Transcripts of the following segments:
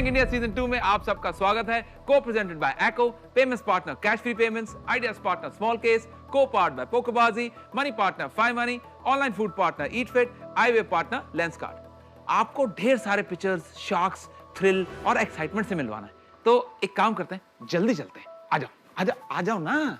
Gang India season 2 में आप सबका स्वागत है। Co presented by Acko, payments partner cash free payments, ideas partner small case, co part by Pokerbaazi, money partner 5 money, online food partner eat fit, eyewear partner Lenskart. आपको ढेर सारे pictures, shocks, thrill और excitement से मिलवाना है, तो एक काम करते हैं, जल्दी चलते हैं। आ जाओ आ जाओ आ जाओ ना।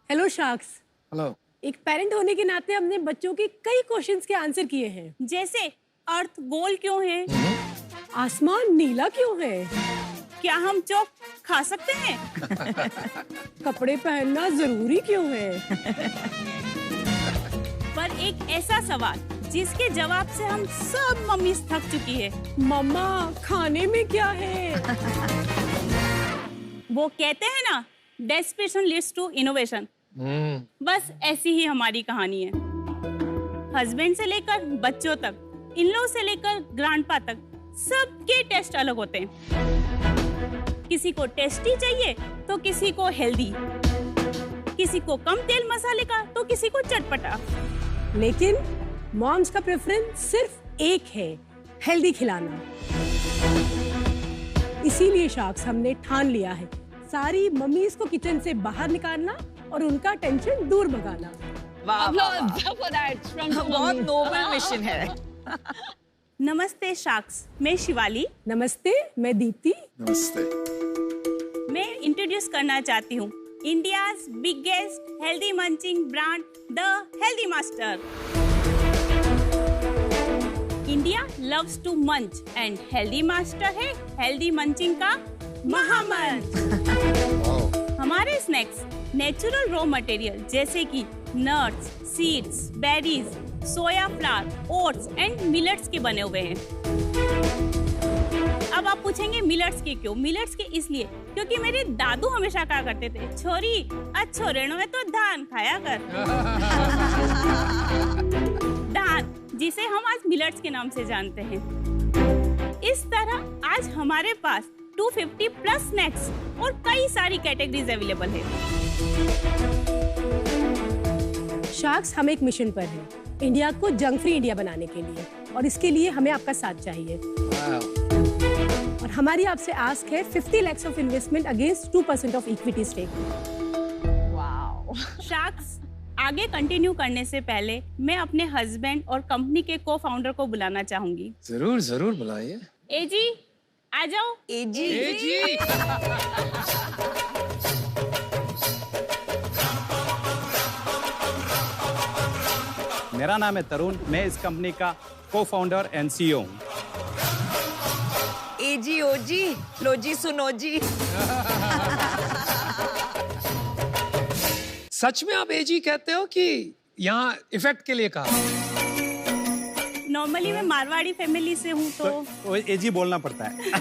Hello sharks. हेलो। एक पेरेंट होने के नाते हमने बच्चों के कई क्वेश्चंस के आंसर किए हैं, जैसे अर्थ गोल क्यों है, आसमान नीला क्यों है, क्या हम चौक खा सकते हैं, कपड़े पहनना जरूरी क्यों है। पर एक ऐसा सवाल जिसके जवाब से हम सब मम्मी थक चुकी है, मम्मा खाने में क्या है। वो कहते हैं ना, डेस्परेशन लीड्स टू इनोवेशन। बस ऐसी ही हमारी कहानी है। हस्बैंड से लेकर बच्चों तक, इन-लॉ से लेकर ग्रैंडपा तक, सबके टेस्ट अलग होते हैं। किसी को टेस्टी चाहिए तो किसी को हेल्दी, किसी को कम तेल मसाले का तो किसी को चटपटा। लेकिन मॉम्स का प्रेफरेंस सिर्फ एक है, हेल्दी खिलाना। इसीलिए शार्क्स हमने ठान लिया है सारी मम्मीज को किचन से बाहर निकालना और उनका टेंशन दूर भगाना। बहुत नोबल मिशन है। नमस्ते शार्क्स, मैं शिवाली। नमस्ते, मैं दीप्ति। नमस्ते। मैं इंट्रोड्यूस करना चाहती हूँ India's biggest healthy munching brand, the Healthy Master. India loves to munch and Healthy Master है हेल्दी मंचिंग का महामंत्र। हमारे स्नैक्स नेचुरल रॉ मटेरियल जैसे कि nuts, seeds, berries, soya flour, oats and millets के बने हुए हैं। अब आप पूछेंगे मिलेट्स के क्यों? मिलेट्स के इसलिए क्योंकि मेरे दादू हमेशा कहा करते थे, छोरी अच्छो रेणो है तो धान खाया कर। धान, जिसे हम आज मिलेट्स के नाम से जानते हैं। इस तरह आज हमारे पास 250 प्लस स्नैक्स और कई सारी कैटेगरीज अवेलेबल है। शार्क्स, हम एक मिशन पर हैं, इंडिया को जंक फ्री इंडिया बनाने के लिए, और इसके लिए हमें आपका साथ चाहिए। और हमारी आपसे आस्क है 50 lakhs of investment against 2% of equity stake. Sharks, आगे कंटिन्यू करने से पहले मैं अपने हस्बैंड और कंपनी के को फाउंडर को बुलाना चाहूंगी। जरूर जरूर बुलाइए। एजी आ जाओ। एजी। मेरा नाम है तरुण, मैं इस कंपनी का को फाउंडर एंड सीईओ हूँ। एजी ओजी, लोजी सुनोजी। सच में आप एजी कहते हो कि यहाँ इफेक्ट के लिए कहा? नॉर्मली मैं मारवाड़ी फैमिली से हूँ तो वो एजी बोलना पड़ता है।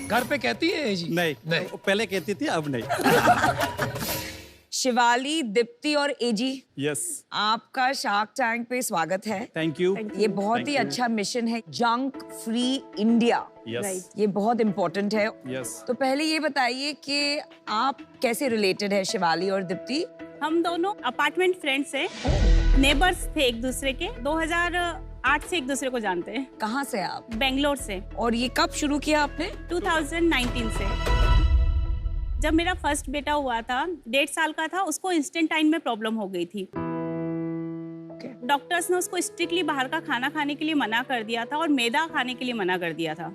घर पे कहती है एजी? नहीं, पहले कहती थी, अब नहीं। शिवाली, दीप्ति और एजी, यस, आपका शार्क टैंक पे स्वागत है। Thank you. ये बहुत ही अच्छा मिशन है, जंक फ्री इंडिया। यस, ये बहुत इम्पोर्टेंट है। यस। तो पहले ये बताइए कि आप कैसे रिलेटेड है शिवाली और दीप्ति? हम दोनों अपार्टमेंट फ्रेंड्स हैं, नेबर्स थे एक दूसरे के। 2008 से एक दूसरे को जानते हैं। कहाँ से आप? बेंगलोर से। और ये कब शुरू किया आपने? 2019 से। जब मेरा फर्स्ट बेटा हुआ था, 1.5 साल का था, उसको इंस्टेंटाइन में प्रॉब्लम हो गई थी। डॉक्टर्स ने उसको स्ट्रिक्टली बाहर का खाना खाने के लिए मना कर दिया था और मैदा खाने के लिए मना कर दिया था।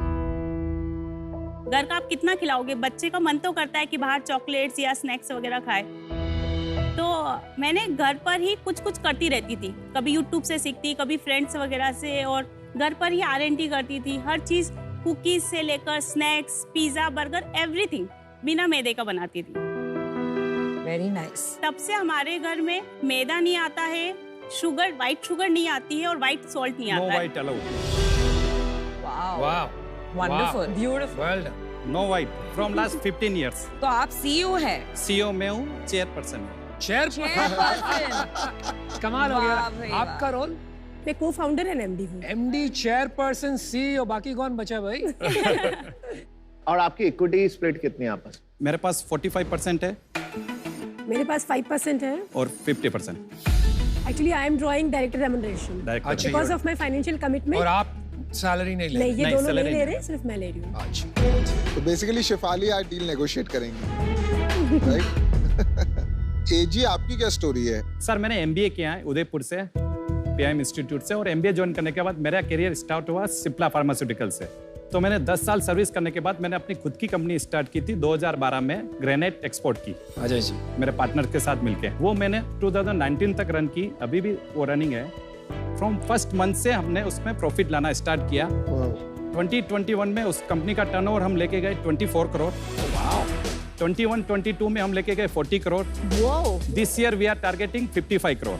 घर का आप कितना खिलाओगे? बच्चे का मन तो करता है कि बाहर चॉकलेट्स या स्नैक्स वगैरह खाए। तो मैंने घर पर ही कुछ कुछ करती रहती थी, कभी यूट्यूब से सीखती, कभी फ्रेंड्स वगैरह से, और घर पर ही R&D करती थी। हर चीज कुकीज से लेकर स्नैक्स, पिज्जा, बर्गर, एवरीथिंग बिना मैदे का बनाती थी। Very nice. तब से हमारे घर में मैदा नहीं आता है, शुगर, व्हाइट शुगर नहीं आती है और व्हाइट सॉल्ट नहीं नो आता है। वाइट अलाउड, वाओ वाह, wonderful beautiful. Well done. No white from last 15 years। तो आप CEO हैं? CEO में हूँ, चेयरपर्सन हूँ। चेयरपर्सन। कमाल हो वाह भाई, गया। आपका रोल? मैं को फाउंडर एंड MD हूँ। MD, चेयरपर्सन, CEO, बाकी कौन बचा भाई? और आपकी इक्विटी स्प्लिट कितनी है आपस? मेरे पास 45% है मेरे पास 5% है। और 50% actually I am drawing director remuneration director. अच्छा, because of my financial commitment. और आप सैलरी नहीं ले नहीं, ये नहीं, दोनों salary नहीं ले नहीं। रहे, सिर्फ मैं ले रही हूँ। अच्छा, तो बेसिकली शेफाली आज डील नेगोशिएट करेंगी, राइट? एजी आपकी क्या स्टोरी है? सर मैंने MBA किया है उदयपुर से, PIM इंस्टीट्यूट से, और MBA ज्वाइन करने के बाद मेरा करियर स्टार्ट हुआ सिप्ला फार्मास्यूटिकल से। तो मैंने 10 साल सर्विस करने के बाद मैंने अपनी खुद की कंपनी स्टार्ट की थी 2012 में, ग्रेनाइट एक्सपोर्ट की, अजय जी। मेरे पार्टनर के साथ मिलके। वो मैंने 2019 तक रन की, अभी भी वो रनिंग है। फ्रॉम फर्स्ट मंथ से हमने उसमें प्रॉफिट लाना स्टार्ट किया। 2021 में उस कंपनी का टर्नओवर हम लेके गए 24 करोड़। 21-22 में हम लेके गए 40 crore. This year we are targeting 55 crore.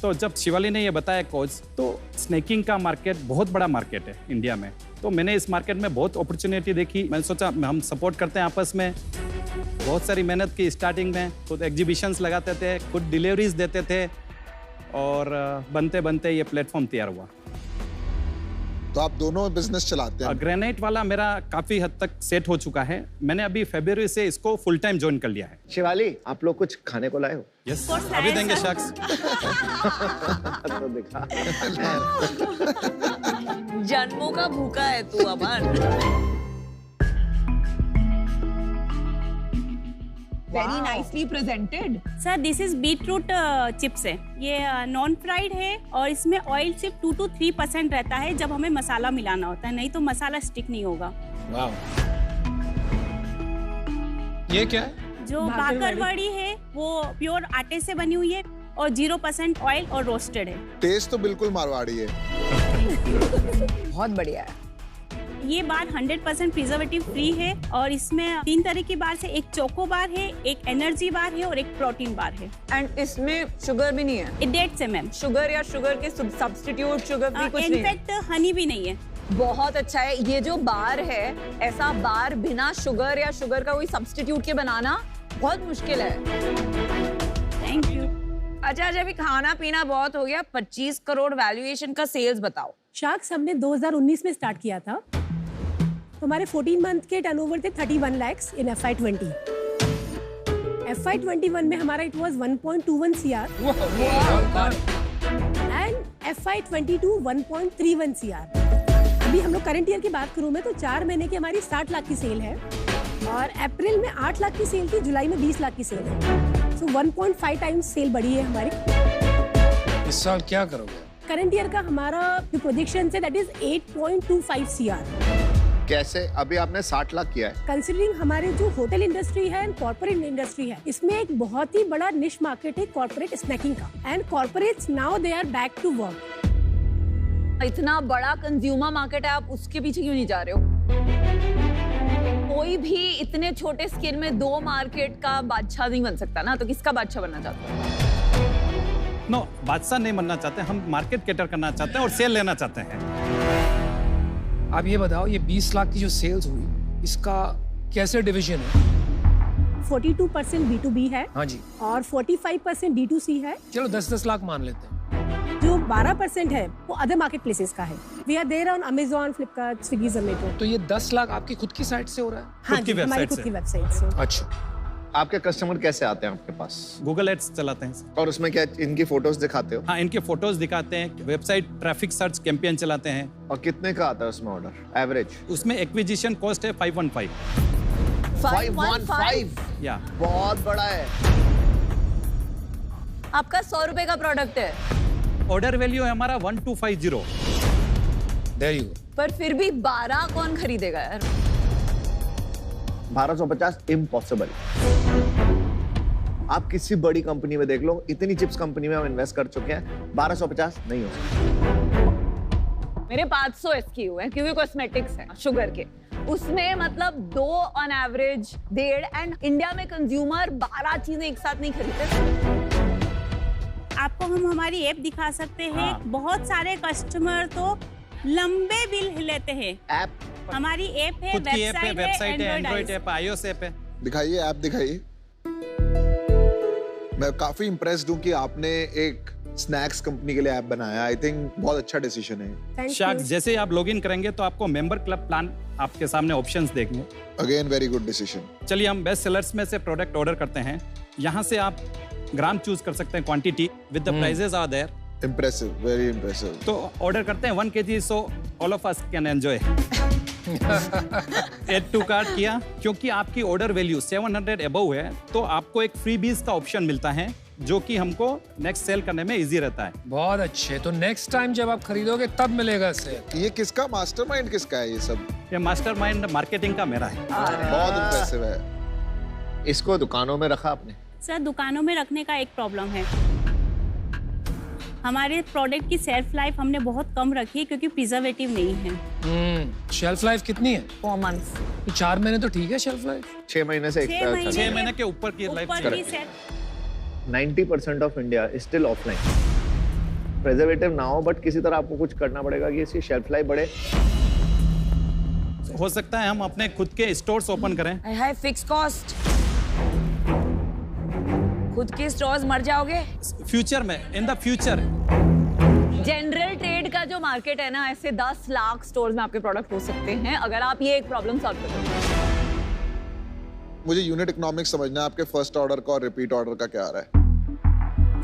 तो जब शिवाली ने ये बताया कोच, तो स्नैकिंग का मार्केट बहुत बड़ा मार्केट है इंडिया में। तो मैंने इस मार्केट में बहुत अपॉर्चुनिटी देखी। मैंने सोचा हम सपोर्ट करते हैं आपस में। बहुत सारी मेहनत की स्टार्टिंग में, खुद एग्जीबिशंस लगाते थे, खुद डिलीवरीज देते थे, और बनते बनते ये प्लेटफॉर्म तैयार हुआ। तो आप दोनों बिजनेस चलाते हैं? ग्रेनाइट वाला मेरा काफी हद तक सेट हो चुका है। मैंने अभी फरवरी से इसको फुल टाइम ज्वाइन कर लिया है। शिवाली, आप लोग कुछ खाने को लाए हो? यस, For science, अभी देंगे शख्स। तो दिखा। जन्मों का भूखा है तू Aman. Very nicely presented. Sir this is beetroot chips है, ये नॉन फ्राइड है और इसमें ऑयल सिर्फ 2 to 3% रहता है जब हमें मसाला मिलाना होता है, नहीं तो मसाला स्टिक नहीं होगा। वाह, ये क्या है? जो बाकरवड़ी है वो प्योर आटे से बनी हुई है और 0% ऑयल और रोस्टेड है। टेस्ट तो बिल्कुल मारवाड़ी है। बहुत बढ़िया है। ये बार 100% प्रिजर्वेटिव फ्री है और इसमें 3 तरह की बार से, एक चोको बार है, एक एनर्जी बार है और एक प्रोटीन बार है। एंड इसमें शुगर भी नहीं है? ये डेट्स है मैम। शुगर या शुगर के सब्स्टिट्यूट शुगर भी कुछ नहीं है? इनफैक्ट हनी भी नहीं है। बहुत अच्छा है। ये जो बार है, ऐसा बार बिना शुगर या शुगर का कोई सब्स्टिट्यूट के बनाना बहुत मुश्किल है। Thank you. अच्छा, जब खाना पीना बहुत हो गया, 25 करोड़ वैल्यूएशन का सेल्स बताओ। शार्क्स हमने 2019 में स्टार्ट किया था। हमारे 14 मंथ के टर्नओवर थे 31 lakhs इन FY20। FY21 में हमारा it was 1.21 CR and FY22 1.31 CR। अभी हम लोग करंट ईयर की बात करूं मैं तो 4 महीने की हमारी 60 लाख की सेल है और अप्रैल में 8 लाख की सेल थी, जुलाई में 20 लाख की सेल है। सो 1.5 टाइम्स सेल बढ़ी है हमारी। इस साल क्या करोगे? करंट ईयर का हमारा जो प्रोजेक्शन है दैट इज 8.25 CR। कैसे? अभी आपने 60 लाख किया है। कंसिडरिंग हमारे जो होटल इंडस्ट्री है एंड कॉर्पोरेट इंडस्ट्री है, इसमें एक बहुत ही बड़ा निश मार्केट है कॉर्पोरेट स्नैकिंग का, and corporates now they are back to work. इतना बड़ा कंज्यूमर मार्केट है, आप उसके पीछे क्यों नहीं जा रहे हो? कोई भी इतने छोटे स्केल में 2 मार्केट का बादशाह नहीं बन सकता ना, तो किसका बादशाह बनना चाहते हो? नो, बादशाह नहीं बनना चाहते, हम मार्केट कैटर करना चाहते हैं और सेल लेना चाहते हैं। आप ये बताओ, ये 20 लाख की जो सेल्स हुई, इसका कैसे डिवीजन है? 42% B2B है हाँ जी, और 45% D2C है। चलो 10-10 लाख मान लेते हैं। जो 12% है वो अदर मार्केट प्लेसेस का है। We are there on Amazon, Flipkart, Swiggy, Zomato। तो ये 10 लाख आपकी खुद की साइट से हो रहा है? हाँ खुद की जी, हमारी वेबसाइट खुद से। की वेबसाइट से। अच्छा, आपके कस्टमर कैसे आते हैं आपके पास? गूगल एड्स चलाते हैं। और उसमें क्या इनकी फोटोज दिखाते हो? हाँ, इनके फोटोज दिखाते हैं, वेबसाइट ट्रैफिक सर्च कैंपेन चलाते हैं। और कितने का आता है उसमें ऑर्डर एवरेज? उसमें एक्विजिशन कॉस्ट है 515। 515? या बहुत बड़ा है। आपका 100 रुपए का प्रोडक्ट है, ऑर्डर वैल्यू है हमारा 1250। There you go. पर फिर भी 12 कौन खरीदेगा यार? 1250 इम्पॉसिबल। आप किसी बड़ी कंपनी में देख लो, इतनी चिप्स कंपनी में हम इन्वेस्ट कर चुके हैं, 1250 नहीं हो सकता। मेरे 500 SKU है क्योंकि कॉस्मेटिक्स है शुगर के, उसमें मतलब 2 ऑन एवरेज 1.5, एंड इंडिया में कंज्यूमर 12 चीजें एक साथ नहीं खरीदते। आपको हम हमारी ऐप दिखा सकते हैं। बहुत सारे कस्टमर तो लंबे बिल लेते हैं। ऐप हमारी ऐप है, खुद की ऐप है, वेबसाइट है, Android Android app, iOS app है। दिखाइए, ऐप दिखाइए। मैं काफी इम्प्रेस्ड हूँ कि आपने एक स्नैक्स कंपनी के लिए ऐप बनाया। आई थिंक बहुत अच्छा डिसीजन है। शार्क, जैसे ही आप लॉगिन करेंगे तो आपको मेंबर क्लब प्लान आपके सामने ऑप्शंस देंगे। Again very good decision. चलिए हम बेस्ट सेलर्स में से प्रोडक्ट ऑर्डर करते हैं। यहाँ से आप ग्राम चूज कर सकते हैं, quantity with the prices are there. Impressive, very impressive. तो ऑर्डर करते हैं 1 kg, so all of us can enjoy. Add to cart किया, क्योंकि आपकी ऑर्डर वैल्यू 700 अबव है तो आपको एक फ्रीबीज का ऑप्शन मिलता है, जो कि हमको नेक्स्ट सेल करने में इजी रहता है। बहुत अच्छे। तो नेक्स्ट टाइम जब आप खरीदोगे तब मिलेगा सेल। ये किसका मास्टरमाइंड किसका है ये सब? ये मास्टरमाइंड मार्केटिंग का मेरा है। बहुत इम्प्रेसिव है। इसको दुकानों में रखा आपने? सर, दुकानों में रखने का एक प्रॉब्लम है। हमारे प्रोडक्ट की शेल्फ लाइफ हमने बहुत कम रखी है क्योंकि प्रिजर्वेटिव नहीं है। शेल्फ लाइफ कितनी है? 4 months। 4 महीने तो ठीक है शेल्फ लाइफ। 6 महीने से 6 महीने के ऊपर की life. 90% of India is still offline. Preservative ना हो, बट किसी तरह आपको कुछ करना पड़ेगा कि इसकी शेल्फ लाइफ बढ़े। हो सकता है हम अपने खुद के स्टोर्स ओपन करें। हाय फिक्स कॉस्ट, खुद के स्टोर्स मर जाओगे फ्यूचर में, in the future. General trade का जो मार्केट है ना, ऐसे 10 लाख स्टोर्स में आपके प्रोडक्ट हो सकते हैं अगर आप ये एक प्रॉब्लम सॉल्व करो। मुझे यूनिट इकोनॉमिक्स समझना है, आपके फर्स्ट ऑर्डर का और रिपीट ऑर्डर का क्या आ रहा है?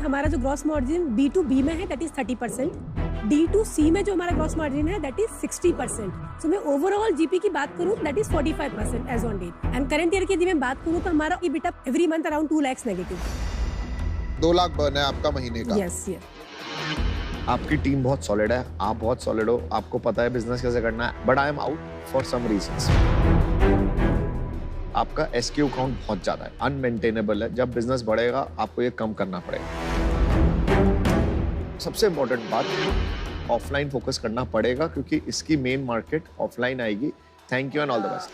हमारा जो ग्रॉस मार्जिन B2B में है दैट इज 30%, D2C में जो हमारा ग्रॉस मार्जिन है दैट इज 60%। सो मैं ओवरऑल GP की बात करूं that is 45% as on date, and current year की यदि मैं बात करूं तो हमारा EBITDA every month around 2 lakhs negative. 2 lakh burn है आपका महीने का। Yes yes. आपकी टीम बहुत सॉलिड है, आप बहुत सॉलिड हो, आपको पता है बिजनेस कैसे करना है, but I am out for some reasons. आपका SKU काउंट बहुत ज्यादा है, अनमेंटेनेबल है। जब बिजनेस बढ़ेगा आपको ये कम करना पड़ेगा। सबसे इंपॉर्टेंट बात, ऑफलाइन फोकस करना पड़ेगा क्योंकि इसकी मेन मार्केट ऑफलाइन आएगी। Thank you and all the best.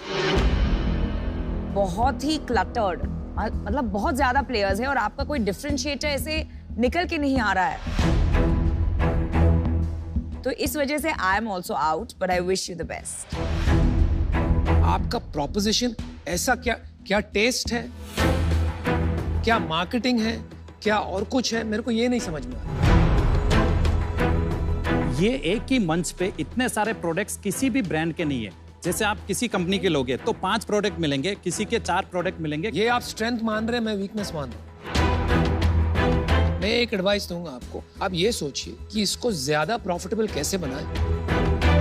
बहुत ही क्लटर्ड, मतलब बहुत ज्यादा प्लेयर्स हैं और आपका कोई डिफरेंशिएटर ऐसे निकल के नहीं आ रहा है, तो इस वजह से I am also out, but I wish you the best. आपका प्रोपोजिशन ऐसा क्या टेस्ट है, क्या मार्केटिंग है, क्या और कुछ है? मेरे को ये नहीं समझ में आ रहा। ये एक ही मंच पे इतने सारे प्रोडक्ट्स किसी भी ब्रांड के नहीं है। जैसे आप किसी कंपनी के लोगे तो 5 प्रोडक्ट मिलेंगे, किसी के 4 प्रोडक्ट मिलेंगे। ये आप स्ट्रेंथ मान रहे हैं, मैं वीकनेस मान रहा हूँ। मैं एक एडवाइस दूंगा आपको, आप ये सोचिए कि इसको ज्यादा प्रॉफिटेबल कैसे बनाएं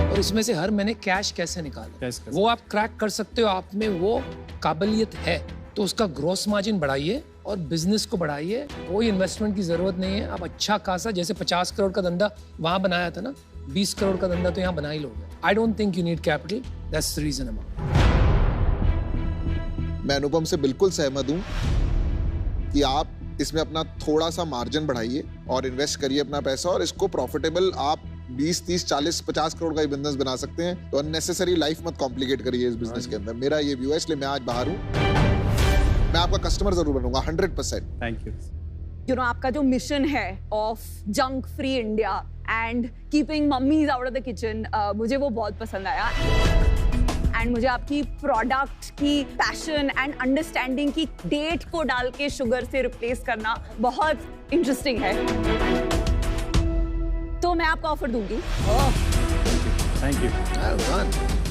और इसमें से हर महीने कैश कैसे निकालें। वो आप क्रैक कर सकते हो, आप में वो काबिलियत है तो उसका ग्रॉस मार्जिन बढ़ाइए और बिजनेस को बढ़ाइए। कोई इन्वेस्टमेंट की जरूरत नहीं है। आप अच्छा खासा, जैसे 50 करोड़ का धंधा वहां बनाया था ना, 20 करोड़ का धंधा तो यहाँ बना ही लोगे। I don't think you need capital, that's the reason. मैं अनुपम से बिल्कुल सहमत हूँ कि आप इसमें अपना थोड़ा सा मार्जिन बढ़ाइए और इन्वेस्ट करिए अपना पैसा, और इसको प्रॉफिटेबल आप 20, 30, 40, 50 करोड़ का ही बिजनेस बना सकते हैं। तो अननेसेसरी लाइफ मत कॉम्प्लिकेट करिए इस बिजनेस के अंदर। मेरा ये व्यू है, इसलिए मैं आज बाहर हूँ। मैं आपका कस्टमर जरूर बनूंगा 100%। Thank you. यू नो, आपका जो मिशन है of junk free India and keeping mummies out of the kitchen, मुझे वो बहुत पसंद आया। एंड मुझे आपकी प्रोडक्ट की पैशन एंड अंडरस्टैंडिंग की डेट को डाल के शुगर से रिप्लेस करना बहुत इंटरेस्टिंग है। तो मैं आपको ऑफर दूंगी। Thank you.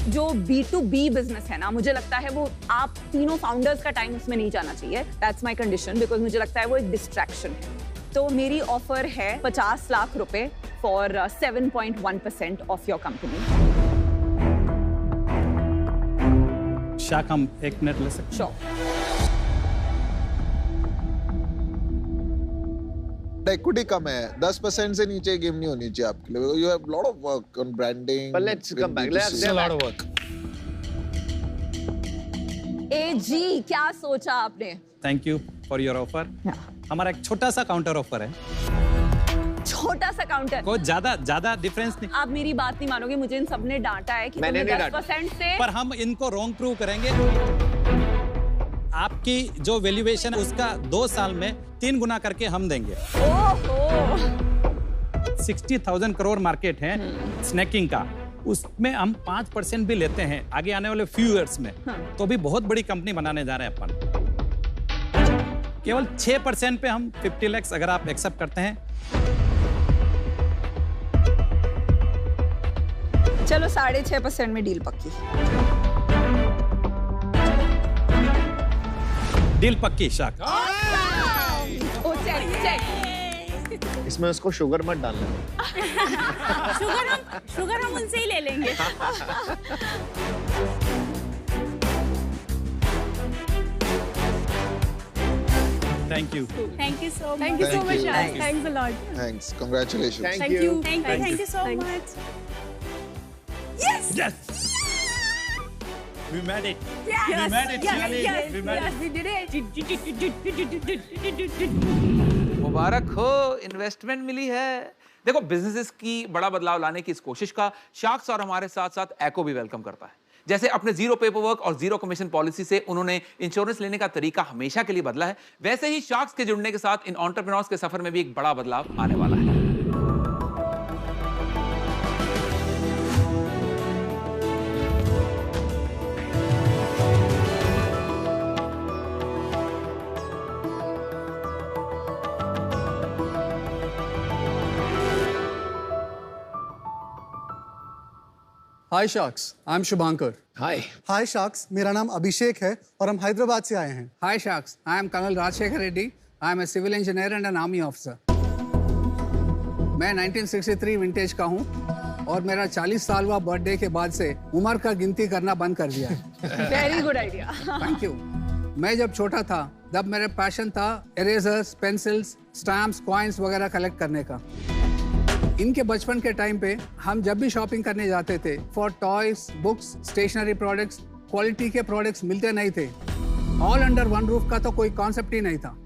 जो B2B बिजनेस है ना, मुझे लगता है वो आप तीनों फाउंडर्स का टाइम उसमें नहीं जाना चाहिए। दैट्स माय कंडीशन, बिकॉज मुझे लगता है वो एक डिस्ट्रैक्शन है। तो मेरी ऑफर है 50 लाख रुपए फॉर 7.1% ऑफ योर कंपनी। शाक, हम 1 मिनट ले सकते हैं? श्योर। इक्विटी कम है, 10% से नीचे गेम नहीं होनी चाहिए आपके लिए। You have lot of work on branding. But let's come back. Let's a lot of work. जी, क्या सोचा आपने? Thank you for your offer. हमारा एक छोटा सा काउंटर ऑफर है। छोटा सा काउंटर, कोई ज्यादा डिफरेंस नहीं। आप मेरी बात नहीं मानोगे, मुझे इन सबने डांटा है कि मैंने तुमने नहीं 10% से, पर हम इनको रॉन्ग प्रूव करेंगे। आपकी जो वैल्यूएशन है उसका 2 साल में 3 गुना करके हम देंगे। ओहो 60,000 करोड़ मार्केट है स्नैकिंग का, उसमें हम 5% भी लेते हैं आगे आने वाले फ्यू ईयर्स में, तो भी बहुत बड़ी कंपनी बनाने जा रहे हैं अपन। केवल 6% पे हम 50 लाख अगर आप एक्सेप्ट करते हैं। चलो 6.5% में डील पक्की। डील पक्की शाक। ओ चेक। इसमें उसको शुगर मत डालना। शुगर हम उनसे ही ले लेंगे। Thank you so much. Thank you so much, Shaz. Thanks a lot. Thanks, congratulations. Thank you. Thank you so much. Yes! We made it. We made it, Shirley. We made it. We did it. मुबारक हो, investment मिली है। देखो, businesses की बड़ा बदलाव लाने की इस कोशिश का शार्क्स और हमारे साथ साथ एको भी वेलकम करता है। जैसे अपने जीरो पेपर वर्क और जीरो कमीशन पॉलिसी से उन्होंने इंश्योरेंस लेने का तरीका हमेशा के लिए बदला है, वैसे ही शार्क्स के जुड़ने के साथ इन एंटरप्रेन्योर्स के सफर में भी एक बड़ा बदलाव आने वाला है। Hi sharks, I am Shubhankar. Hi sharks, मेरा नाम अभिषेक है और हम हैदराबाद से आए हैं। Hi sharks, I am colonel Rajashekar Reddy. I am a civil engineer and an army officer. मैं 1963 विंटेज का हूँ और मेरा 40 सालवा बर्थडे के बाद से उम्र का गिनती करना बंद कर दिया है। Very good idea. Thank you. मैं जब छोटा था तब मेरा पैशन था इरेजर्स, पेंसिल्स, स्टैम्प्स, कॉइन्स वगैरह कलेक्ट करने का। इनके बचपन के टाइम पे हम जब भी शॉपिंग करने जाते थे for toys, books, stationery products, quality के प्रोडक्ट्स मिलते नहीं थे। ऑल अंडर वन रूफ का तो कोई कॉन्सेप्ट ही नहीं था।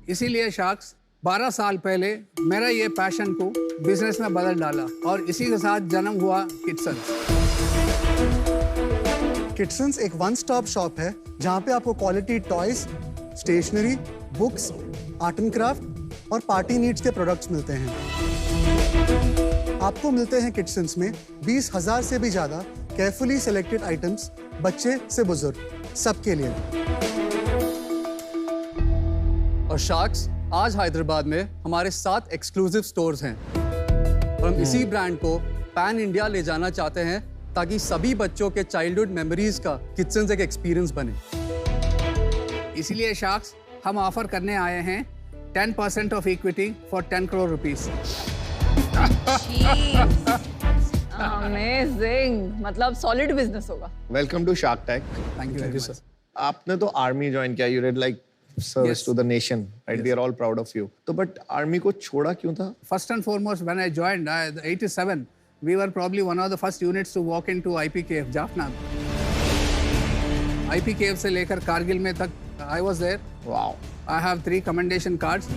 इसीलिए शार्क्स 12 साल पहले मेरा ये पैशन को बिजनेस में बदल डाला और इसी के साथ जन्म हुआ किटसन्स। किटसन्स एक वन स्टॉप शॉप है जहाँ पे आपको quality toys, stationery, books, art and craft और पार्टी नीड्स के प्रोडक्ट्स मिलते हैं। आपको मिलते हैं किटसन्स में 20,000 से भी ज्यादा केयरफुली सिलेक्टेड आइटम्स, बच्चे से बुजुर्ग सबके लिए। और शार्क्स आज हैदराबाद में हमारे 7 एक्सक्लूसिव स्टोर्स हैं और हम इसी ब्रांड को पैन इंडिया ले जाना चाहते हैं ताकि सभी बच्चों के चाइल्डहुड मेमोरीज का किचन्स एक एक्सपीरियंस बने। इसीलिए शार्क्स हम ऑफर करने आए हैं 10% off equity for 10 crore rupees. Amazing, मतलब सॉलिड बिजनेस होगा। Welcome to Shark Tank. Thank you sir. आपने तो आर्मी ज्वाइन किया, you did like service to the nation, right? We are all proud of you. तो but army को छोड़ा क्यों था? First and foremost, when I joined, 87, we were probably one of the first units to walk into IPKF, Jaffna. IPKF से लेकर कारगिल में तक I was there. Wow. I have 3 commendation cards. –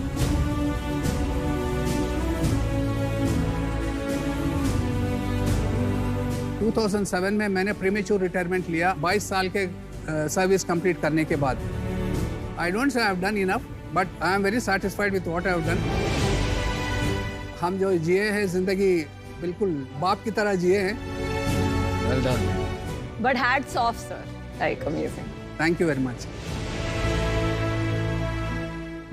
2007 में मैंने प्रीमेच्योर रिटायरमेंट लिया 22 साल के सर्विस कंप्लीट करने के बाद। I don't say I've done enough, but I am very satisfied with what I have done. हम जो जिए हैं जिंदगी बिल्कुल बाप की तरह जिए हैं। Well done. But hats off, sir. Like amazing. Thank you very much.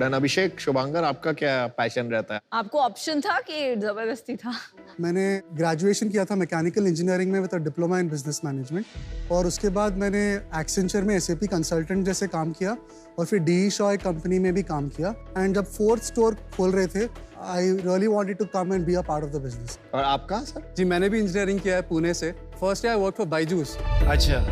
Done. Abhishek, Shubhankar, आपका क्या पैशन रहता है? आपको ऑप्शन था कि जबरदस्ती था? मैंने ग्रेजुएशन किया था मैकेनिकल इंजीनियरिंग में with a diploma in business management और उसके बाद मैंने एक्सेंचर में SAP कंसल्टेंट जैसे काम किया और फिर DE Shaw कंपनी में भी काम किया। एंड जब 4th स्टोर खोल रहे थे I really wanted to come and be a part of the business. और आपका सर? जी मैंने भी इंजीनियरिंग किया है पुणे से। First I work for Byju's. अच्छा।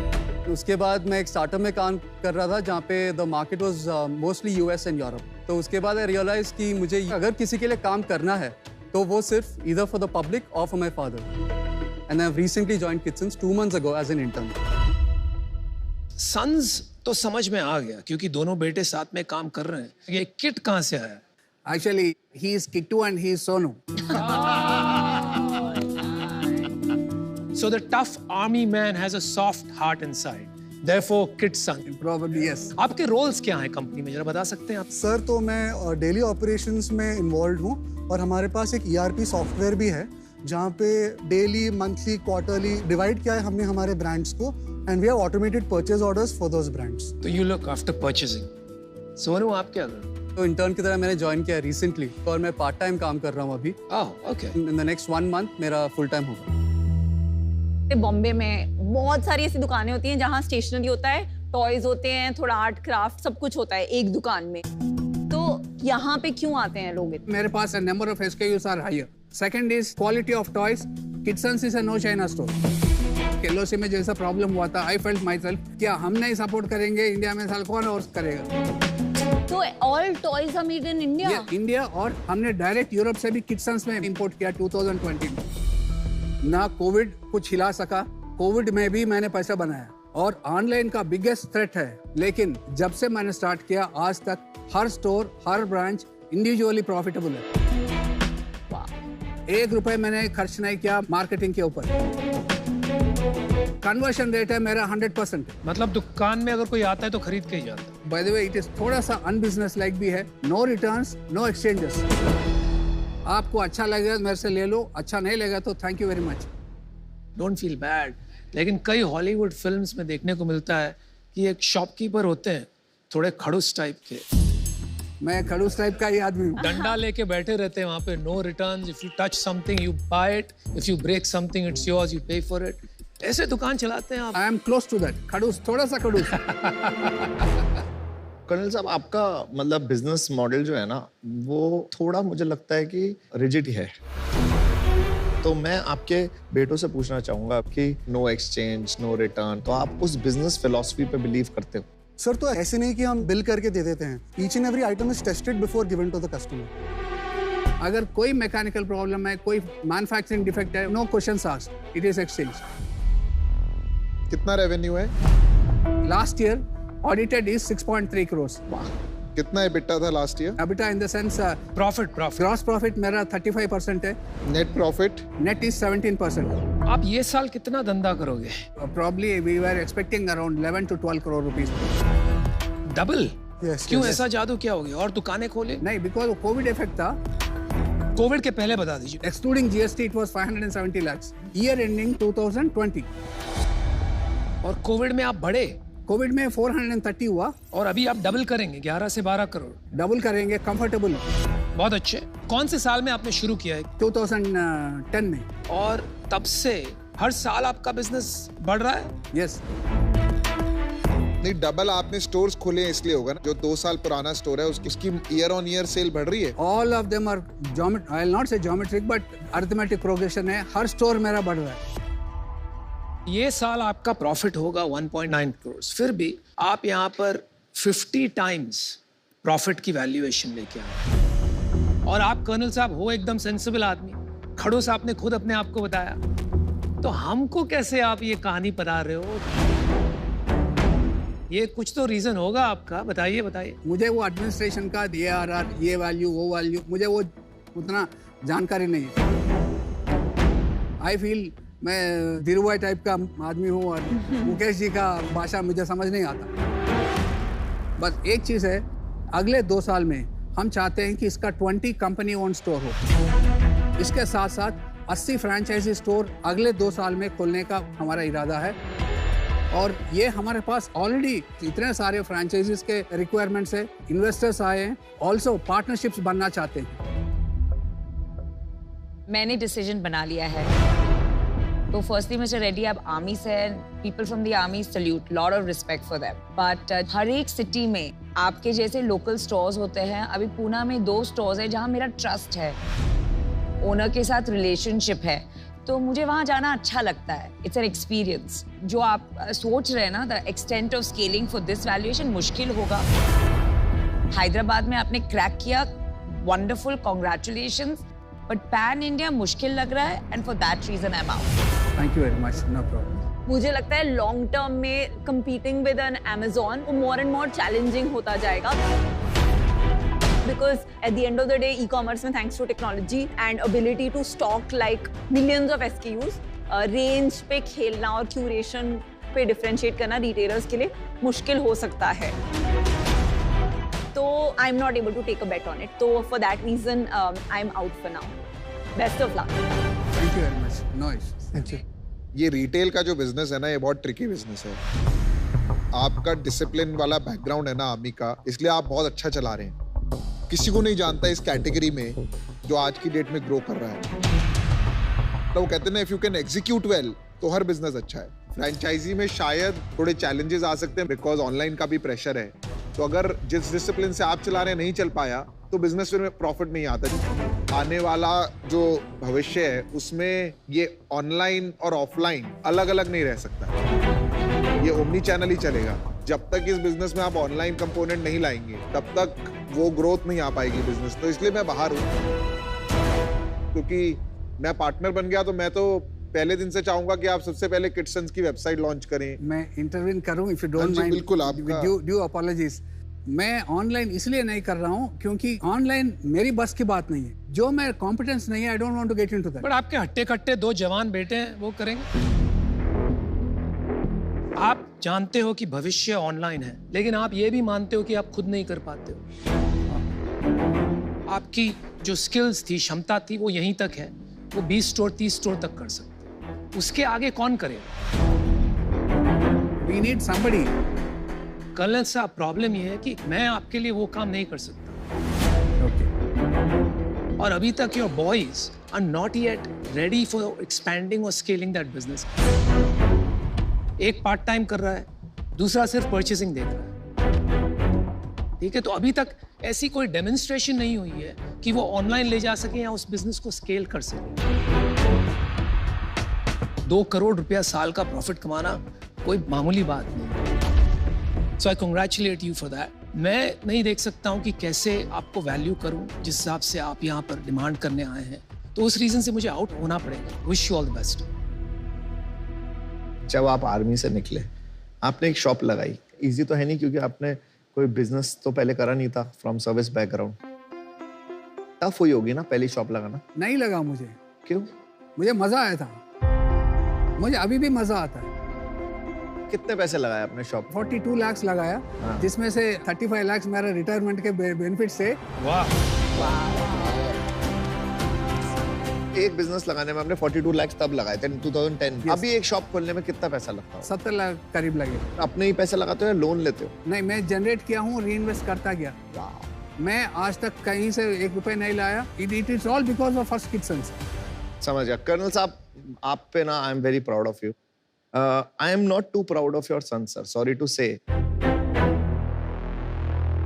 उसके बाद मैं एक स्टार्टअप में काम कर रहा था जहाँ पे the market was mostly US and Europe. तो उसके बाद आई रियलाइज कि मुझे अगर किसी के लिए काम करना है तो वो सिर्फ ईदर फॉर द पब्लिक और for my father. And I have recently joined Kitchens 2 months ago as an intern. Sons तो समझ में आ गया क्योंकि दोनों बेटे साथ में काम कर रहे हैं। ये किट कहाँ से आया? Actually, he is Kittu and he is Sonu. So the tough army man has a soft heart inside. Therefore, Kit son. Probably yes. आपके रोल्स क्या हैं कंपनी में, जरा बता सकते हैं आप? सर तो मैं डेली ऑपरेशंस में इन्वॉल्व हूँ और हमारे पास एक ERP सॉफ्टवेयर भी है जहाँ पे डेली, मंथली, क्वार्टरली डिवाइड किया है हमने हमारे ब्रांड्स को and we have automated purchase orders for those brands. तो you look after purchasing. Sonu आप क्या कर रहे हो? तो इंटर्न की तरह मैंने ज्वाइन किया रिसेंटली और मैं पार्ट टाइम काम कर रहा हूँ अभी। Okay. In the next 1 month मेरा फुल टाइम होगा। बॉम्बे में बहुत सारी ऐसी दुकानें होती हैं जहाँ स्टेशनरी होता है, टॉयज होते हैं, थोड़ा आर्ट क्राफ्ट सब कुछ होता है एक दुकान में। तो यहाँ पे क्यों आते हैं लोग? मेरे पास number of SKUs are higher. Second is quality of toys. Kidsons is a no China store. LOC में जैसा प्रॉब्लम हुआ था, आई फेल्ट माई सेल्फ, क्या हम नहीं सपोर्ट करेंगे इंडिया में, साल कौन और करेगा? तो all toys are made in India? India, और हमने डायरेक्ट यूरोप से भी किड्संस में इंपोर्ट किया 2020 में। ना कोविड कुछ हिला सका, कोविड में भी मैंने पैसा बनाया और ऑनलाइन का बिगेस्ट थ्रेट है, लेकिन जब से मैंने स्टार्ट किया आज तक हर स्टोर, हर ब्रांच इंडिविजुअली प्रॉफिटेबल है। 1 रुपए मैंने खर्च नहीं किया मार्केटिंग के ऊपर। कन्वर्शन रेट है मेरा 100%। मतलब दुकान में अगर कोई आता है तो खरीद के ही जाता है। By the way it is थोड़ा सा अनबिजनेस लाइक भी है। No returns, no exchanges. आपको अच्छा लगेगा मेरे से ले लो, अच्छा नहीं लगेगा तो thank you very much. Don't feel bad. लेकिन कई हॉलीवुड फिल्म्स में देखने को मिलता है कि एक शॉपकीपर होते हैं थोड़े खड़ूस टाइप के। मैं खड़ूस टाइप का ही आदमी हूँ। डंडा लेके बैठे रहते हैं वहाँ पे। No returns, if you touch something you buy it, if you break something it's yours, you pay for it. ऐसे दुकान चलाते हैं आप? I am close to that. खड़ूस, थोड़ा सा खड़ूस। कर्नल साहब, आपका मतलब बिजनेस मॉडल जो है ना, वो थोड़ा मुझे लगता है कि रिजिड है। तो मैं आपके बेटों से पूछना चाहूंगा कि नो एक्सचेंज, नो रिटर्न, तो आप उस बिजनेस फिलॉसफी पे बिलीव करते हो? सर तो ऐसे नहीं कि हम बिल करके दे देते हैं। Each and every item is tested before given to the customer. अगर कोई मैकेनिकल प्रॉब्लम है, कोई मैन्युफैक्चरिंग डिफेक्ट है, no questions asked, it is exchange. कितना रेवेन्यू है? Last year audited is 6.3 crores। कितना EBITDA था last year? EBITDA in the sense profit gross profit मेरा 35% है। Net profit? Net is 17%। आप ये साल कितना धंधा करोगे? Probably we were expecting around 11 to 12 crore rupees। Double? Yes, क्यों? yes. ऐसा जादू क्या हो गया? और दुकानें खोले? नहीं, बिकॉज कोविड इफेक्ट था। कोविड के पहले बता दीजिए। Excluding GST it was 570 lakhs। Year ending 2020। और कोविड में आप बढ़े? कोविड में 430 हुआ और अभी आप डबल करेंगे 11 से 12 करोड़। डबल करेंगे कंफर्टेबल। बहुत अच्छे। कौन से साल में आपने शुरू किया है? 2010 में। और तब से हर साल आपका बिजनेस बढ़ रहा है? यस। नहीं, डबल आपने स्टोर्स खोले हैं इसलिए होगा ना। जो 2 साल पुराना स्टोर है उसकी ईयर ऑन ईयर सेल बढ़ रही है। All of them are I will not से ज्योमेट्रिक बट अरिथमेटिक प्रोग्रेशन है। हर स्टोर मेरा बढ़ रहा है। ये साल आपका प्रॉफिट होगा 1.9 करोड़। फिर भी आप यहाँ पर 50 टाइम्स प्रॉफिट की वैल्यूएशन लेके आए। और आप कर्नल साहब हो एकदम सेंसिबल आदमी। खड़ूस आपने खुद अपने आप को बताया। तो हमको कैसे आप ये कहानी बता रहे हो? ये कुछ तो रीजन होगा आपका, बताइए बताइए। मुझे वो एडमिनिस्ट्रेशन का ARR, ये वैल्यू, वो वैल्यू, मुझे वो उतना जानकारी नहीं है। आई फील मैं धीरूभाई टाइप का आदमी हूँ और मुकेश जी का भाषा मुझे समझ नहीं आता। बस एक चीज़ है, अगले 2 साल में हम चाहते हैं कि इसका 20 कंपनी ओन स्टोर हो। इसके साथ साथ 80 फ्रेंचाइजी स्टोर अगले 2 साल में खोलने का हमारा इरादा है। और ये हमारे पास ऑलरेडी इतने सारे फ्रेंचाइजीज के रिक्वायरमेंट्स है, इन्वेस्टर्स आए हैं, ऑल्सो पार्टनरशिप्स बनना चाहते हैं। मैंने डिसीजन बना लिया है। तो फर्स्टली मिस्टर रेड्डी, आप आर्मी से हैं, people from the army salute, lot of respect for them. But हर एक सिटी में आपके जैसे लोकल स्टोर्स होते हैं। अभी पूना में 2 स्टोर्स हैं जहां मेरा ट्रस्ट है, ओनर के साथ रिलेशनशिप है, तो मुझे वहां जाना अच्छा लगता है। It's an experience. जो आप सोच रहे हैं ना, the extent of scaling for this valuation मुश्किल होगा। हैदराबाद में आपने क्रैक किया, wonderful, congratulations. But pan India मुश्किल लग रहा है, and for that reason I am out. Thank you very much. No problem. मुझे लगता है लॉन्ग टर्म में competing with an Amazon वो more and more challenging होता जाएगा. Because at the end of the day, e-commerce में thanks to technology and ability to stock like millions of SKUs, range पे खेलना और curation पे differentiate करना retailers के लिए मुश्किल हो सकता है. तो I'm not able to take a bet on it. तो for that reason, I'm out for now. Best of luck. Thank you very much. No issues. Thank you. ये रिटेल का जो बिजनेस है ना, ये बहुत ट्रिकी बिजनेस है. आपका डिसिप्लिन वाला बैकग्राउंड है ना आर्मी का, इसलिए आप बहुत अच्छा चला रहे हैं. किसी को नहीं जानता इस कैटेगरी में जो आज की डेट में ग्रो कर रहा है. तो वो कहते हैं ना, if you can execute well तो हर बिजनेस अच्छा है. फ्रेंचाइजी में शायद थोड़े चैलेंजेस आ सकते हैं बिकॉज ऑनलाइन का भी प्रेशर है. तो अगर जिस डिसिप्लिन से आप चला रहे हैं नहीं चल पाया तो बिजनेस में प्रॉफिट नहीं आता. आने वाला जो भविष्य है उसमें ये ऑनलाइन और ऑफलाइन अलग अलग नहीं रह सकता. ये ओमनी चैनल ही चलेगा. जब तक इस बिजनेस में आप ऑनलाइन कंपोनेंट नहीं लाएंगे तब तक वो ग्रोथ नहीं आ पाएगी बिजनेस. तो इसलिए मैं बाहर हूँ, क्योंकि मैं पार्टनर बन गया तो मैं तो पहले दिन से चाहूंगा कि आप सबसे पहले किटसंस की वेबसाइट लॉन्च करें. मैं इंटरवीन करूं इफ यू डोंट माइंड. बिल्कुल. आपका ड्यू अपॉलजीज. मैं ऑनलाइन इसलिए नहीं कर रहा हूं क्योंकि ऑनलाइन मेरी बस की बात नहीं है. जो मैं कॉम्पिटेंस नहीं है, I don't want to get into that. But आपके हट्टे कट्टे 2 जवान बेटे हैं, वो करेंगे. आप जानते हो कि भविष्य ऑनलाइन है, लेकिन आप ये भी मानते हो कि आप खुद नहीं कर पाते हो. आपकी जो स्किल्स थी, क्षमता थी, वो यहीं तक है. वो 20 स्टोर 30 स्टोर तक कर सकते. उसके आगे कौन करेगा? We need somebody. कर्नल साहब, प्रॉब्लम ये है कि मैं आपके लिए वो काम नहीं कर सकता. और अभी तक your boys are not yet ready for expanding और स्केलिंग दैट बिजनेस. एक पार्ट टाइम कर रहा है, दूसरा सिर्फ परचेसिंग देख रहा है. ठीक है, तो अभी तक ऐसी कोई डेमोन्स्ट्रेशन नहीं हुई है कि वो ऑनलाइन ले जा सके या उस बिजनेस को स्केल कर सके. 2 करोड़ रुपया साल का प्रॉफिट कमाना कोई मामूली बात नहीं. सो आई कांग्रेचुलेट यू फॉर दैट. मैं नहीं देख सकता हूं कि कैसे आपको वैल्यू करूं जिस हिसाब से आप यहाँ पर डिमांड करने आए हैं. तो उस रीजन से मुझे आउट होना पड़ेगा. Wish you all the best. जब आप आर्मी से निकले, आपने एक शॉप लगाई. इजी तो है नहीं, क्योंकि आपने कोई बिजनेस तो पहले करा नहीं था फ्रॉम सर्विस बैकग्राउंड. टफ हुई होगी ना पहली शॉप लगाना? नहीं लगा मुझे. क्यों? मुझे मजा आया था. मुझे अभी भी मजा आता है. कितने पैसे लगाए आपने शॉप? 42 लाख लगाया. हाँ. जिसमें से 35 लाख मेरा रिटायरमेंट के बेनिफिट से. वाह. एक बिजनेस लगाने में आपने 42 लाख तब लगाए थे 2010. Yes. अभी एक शॉप खोलने में कितना पैसा लगता है? 70 लाख करीब लगे. अपने ही पैसे लगाते हो या लोन लेते हो? नहीं, मैं जनरेट किया हूँ, री इन्वेस्ट करता गया. मैं आज तक कहीं से 1 रुपए नहीं लाया. It is all because of first Kidsons. समझ गया. कर्नल साहब, आप पे ना I am very proud of you. I am not too proud of your son sir, sorry to say.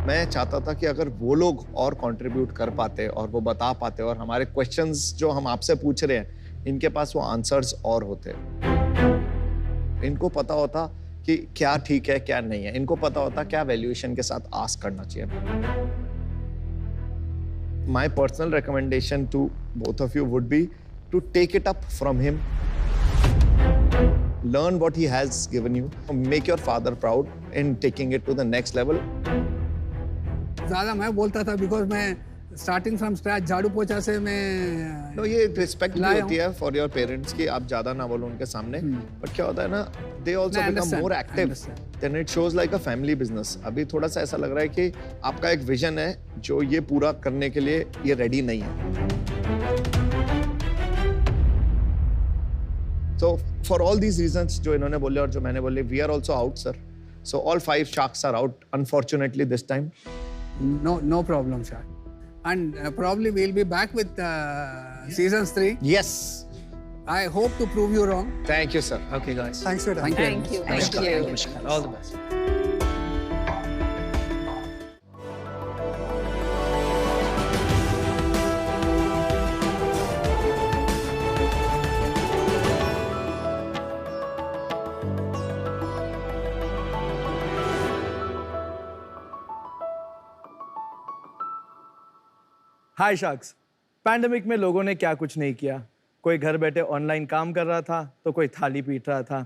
मैं चाहता था कि अगर वो लोग और कंट्रीब्यूट कर पाते और वो बता पाते और हमारे क्वेश्चंस जो हम आपसे पूछ रहे हैं इनके पास वो आंसर्स और होते. इनको पता होता कि क्या ठीक है क्या नहीं है. इनको पता होता क्या वैल्यूएशन के साथ आस्क करना चाहिए. My personal recommendation to both of you would be to take it up from him. Learn what he has given you. Make your father proud in taking it to the next level. ज्यादा मैं बोलता था because मैं starting from scratch झाड़ू पोछा से मैं. No, ये रिस्पेक्ट भी होती है फॉर योर पेरेंट्स की आप ज्यादा ना बोलो उनके सामने. बट क्या होता है ना, they also become more active. Then it shows like a family business. अभी थोड़ा सा ऐसा लग रहा है कि आपका एक विजन है जो ये पूरा करने के लिए ये रेडी नहीं है. So for all these reasons जो इन्होंने बोले और जो मैंने बोले, we are also out, sir. So all 5 sharks are out, unfortunately this time. No problem, sir. And probably we'll be back with seasons 3. Yes. I hope to prove you wrong. Thank you, sir. Okay, guys. Thanks for your time. Thank you. Thank you. All the best. Hi sharks. Pandemic में लोगों ने क्या कुछ नहीं किया. कोई घर बैठे ऑनलाइन काम कर रहा था तो कोई थाली पीट रहा था.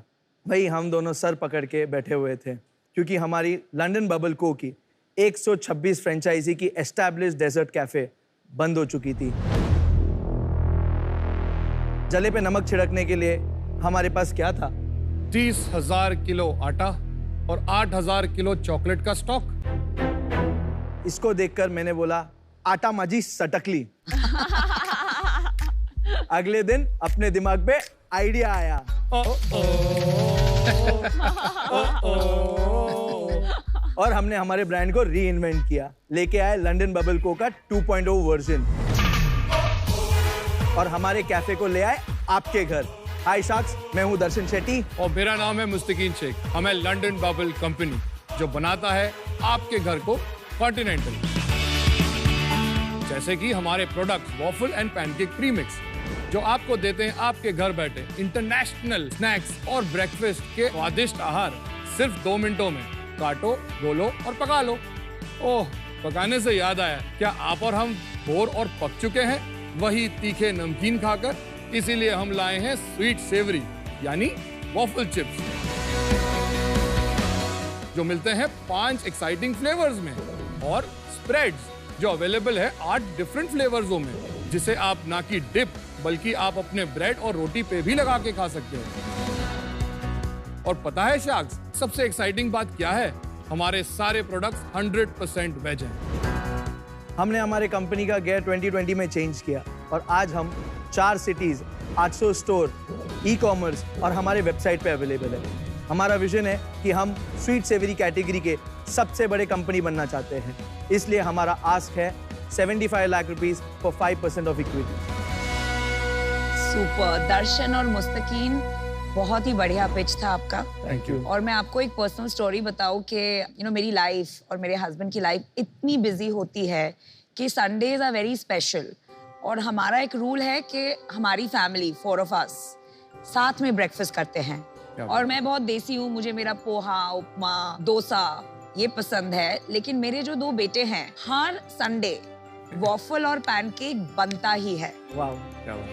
भाई हम दोनों सर पकड़ के बैठे हुए थे क्योंकि हमारी लंदन बबल को की 126 फ्रेंचाइजी की एस्टैब्लिश्ड डेजर्ट कैफे बंद हो चुकी थी। जले पे नमक छिड़कने के लिए हमारे पास क्या था? 30,000 किलो आटा और 8,000 किलो चॉकलेट का स्टॉक। इसको देखकर मैंने बोला आटा माजी सटकली। अगले दिन अपने दिमाग पे आइडिया आया। और हमने हमारे ब्रांड को री इन्वेंट किया, लेके आए लंदन बबल को का 2.0 वर्जन और हमारे कैफे को ले आए आपके घर। हाय शार्क्स, मैं हूं दर्शन शेट्टी और मेरा नाम है मुस्तकीन शेख। हमें लंदन बबल कंपनी जो बनाता है आपके घर को कॉन्टिनेंटल। जैसे कि हमारे products waffle and pancake premix जो आपको देते हैं आपके घर बैठे इंटरनेशनल स्नैक्स और ब्रेकफास्ट के स्वादिष्ट आहार सिर्फ 2 मिनटों में। काटो, रोलो और पका लो। ओह, पकाने से याद आया, क्या आप और हम बोर और पक चुके हैं वही तीखे नमकीन खाकर? इसीलिए हम लाए हैं स्वीट सेवरी यानी वॉफल चिप्स जो मिलते हैं 5 एक्साइटिंग फ्लेवर्स में, और स्प्रेड्स जो अवेलेबल है 8 डिफरेंट फ्लेवर्सों में, जिसे आप ना कि डिप बल्कि आप अपने ब्रेड और रोटी पे भी लगा के खा सकते हो। और पता है शार्क्स, सबसे एक्साइटिंग बात क्या है? हमारे सारे प्रोडक्ट्स 100% वेज हैं। हमने हमारे कंपनी का गियर 2020 में चेंज किया और आज हम 4 सिटीज, 800 स्टोर, ई-कॉमर्स और हमारे वेबसाइट पे अवेलेबल है। हमारा विजन है कि हम स्वीट सेवरी कैटेगरी के सबसे बड़े कंपनी बनना चाहते हैं, इसलिए हमारा आस्क है 75 lakh rupees for 5% of equity. Super Darshan और मुस्तकीन, बहुत ही बढ़िया पिच था आपका। Thank you. और मैं आपको एक पर्सनल स्टोरी बताऊं कि मेरी लाइफ और मेरे हस्बैंड की लाइफ इतनी बिजी होती है कि संडेज आर वेरी स्पेशल, और हमारा एक रूल है कि हमारी फैमिली 4 of us साथ में ब्रेकफास्ट करते हैं। और मैं बहुत देसी हूँ, मुझे मेरा पोहा, उपमा, डोसा ये पसंद है, लेकिन मेरे जो 2 बेटे हैं हर संडे वॉफल और पैनकेक बनता ही है।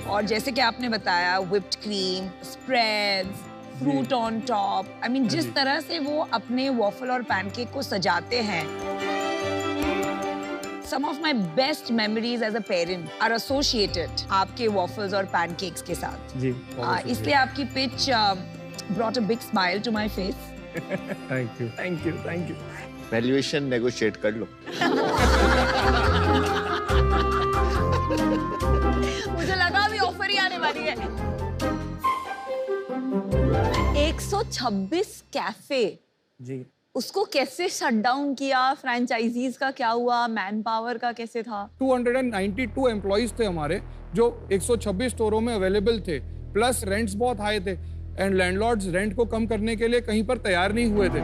और जैसे कि आपने बताया whipped cream, spreads, fruit on top, I mean जिस तरह से वो अपने वॉफल और पैनकेक को सजाते हैं, some of my best memories as a parent are associated आपके वॉफल्स और पैनकेक्स के साथ। जी। इसलिए आपकी pitch brought a big smile to my face. Thank you, thank you, thank you. Valuation negotiate कर लो। मुझे लगा अभी ऑफर ही आने वाली है। 126 कैफे, जी, उसको कैसे शट डाउन किया? फ्रैंचाइजीज का क्या हुआ? मैन पावर का कैसे था? 292 एम्प्लॉइज थे हमारे जो 126 स्टोरों में अवेलेबल थे, प्लस रेंट्स बहुत हाई थे एंड लैंडलॉर्ड्स रेंट को कम करने के लिए कहीं पर तैयार नहीं हुए थे।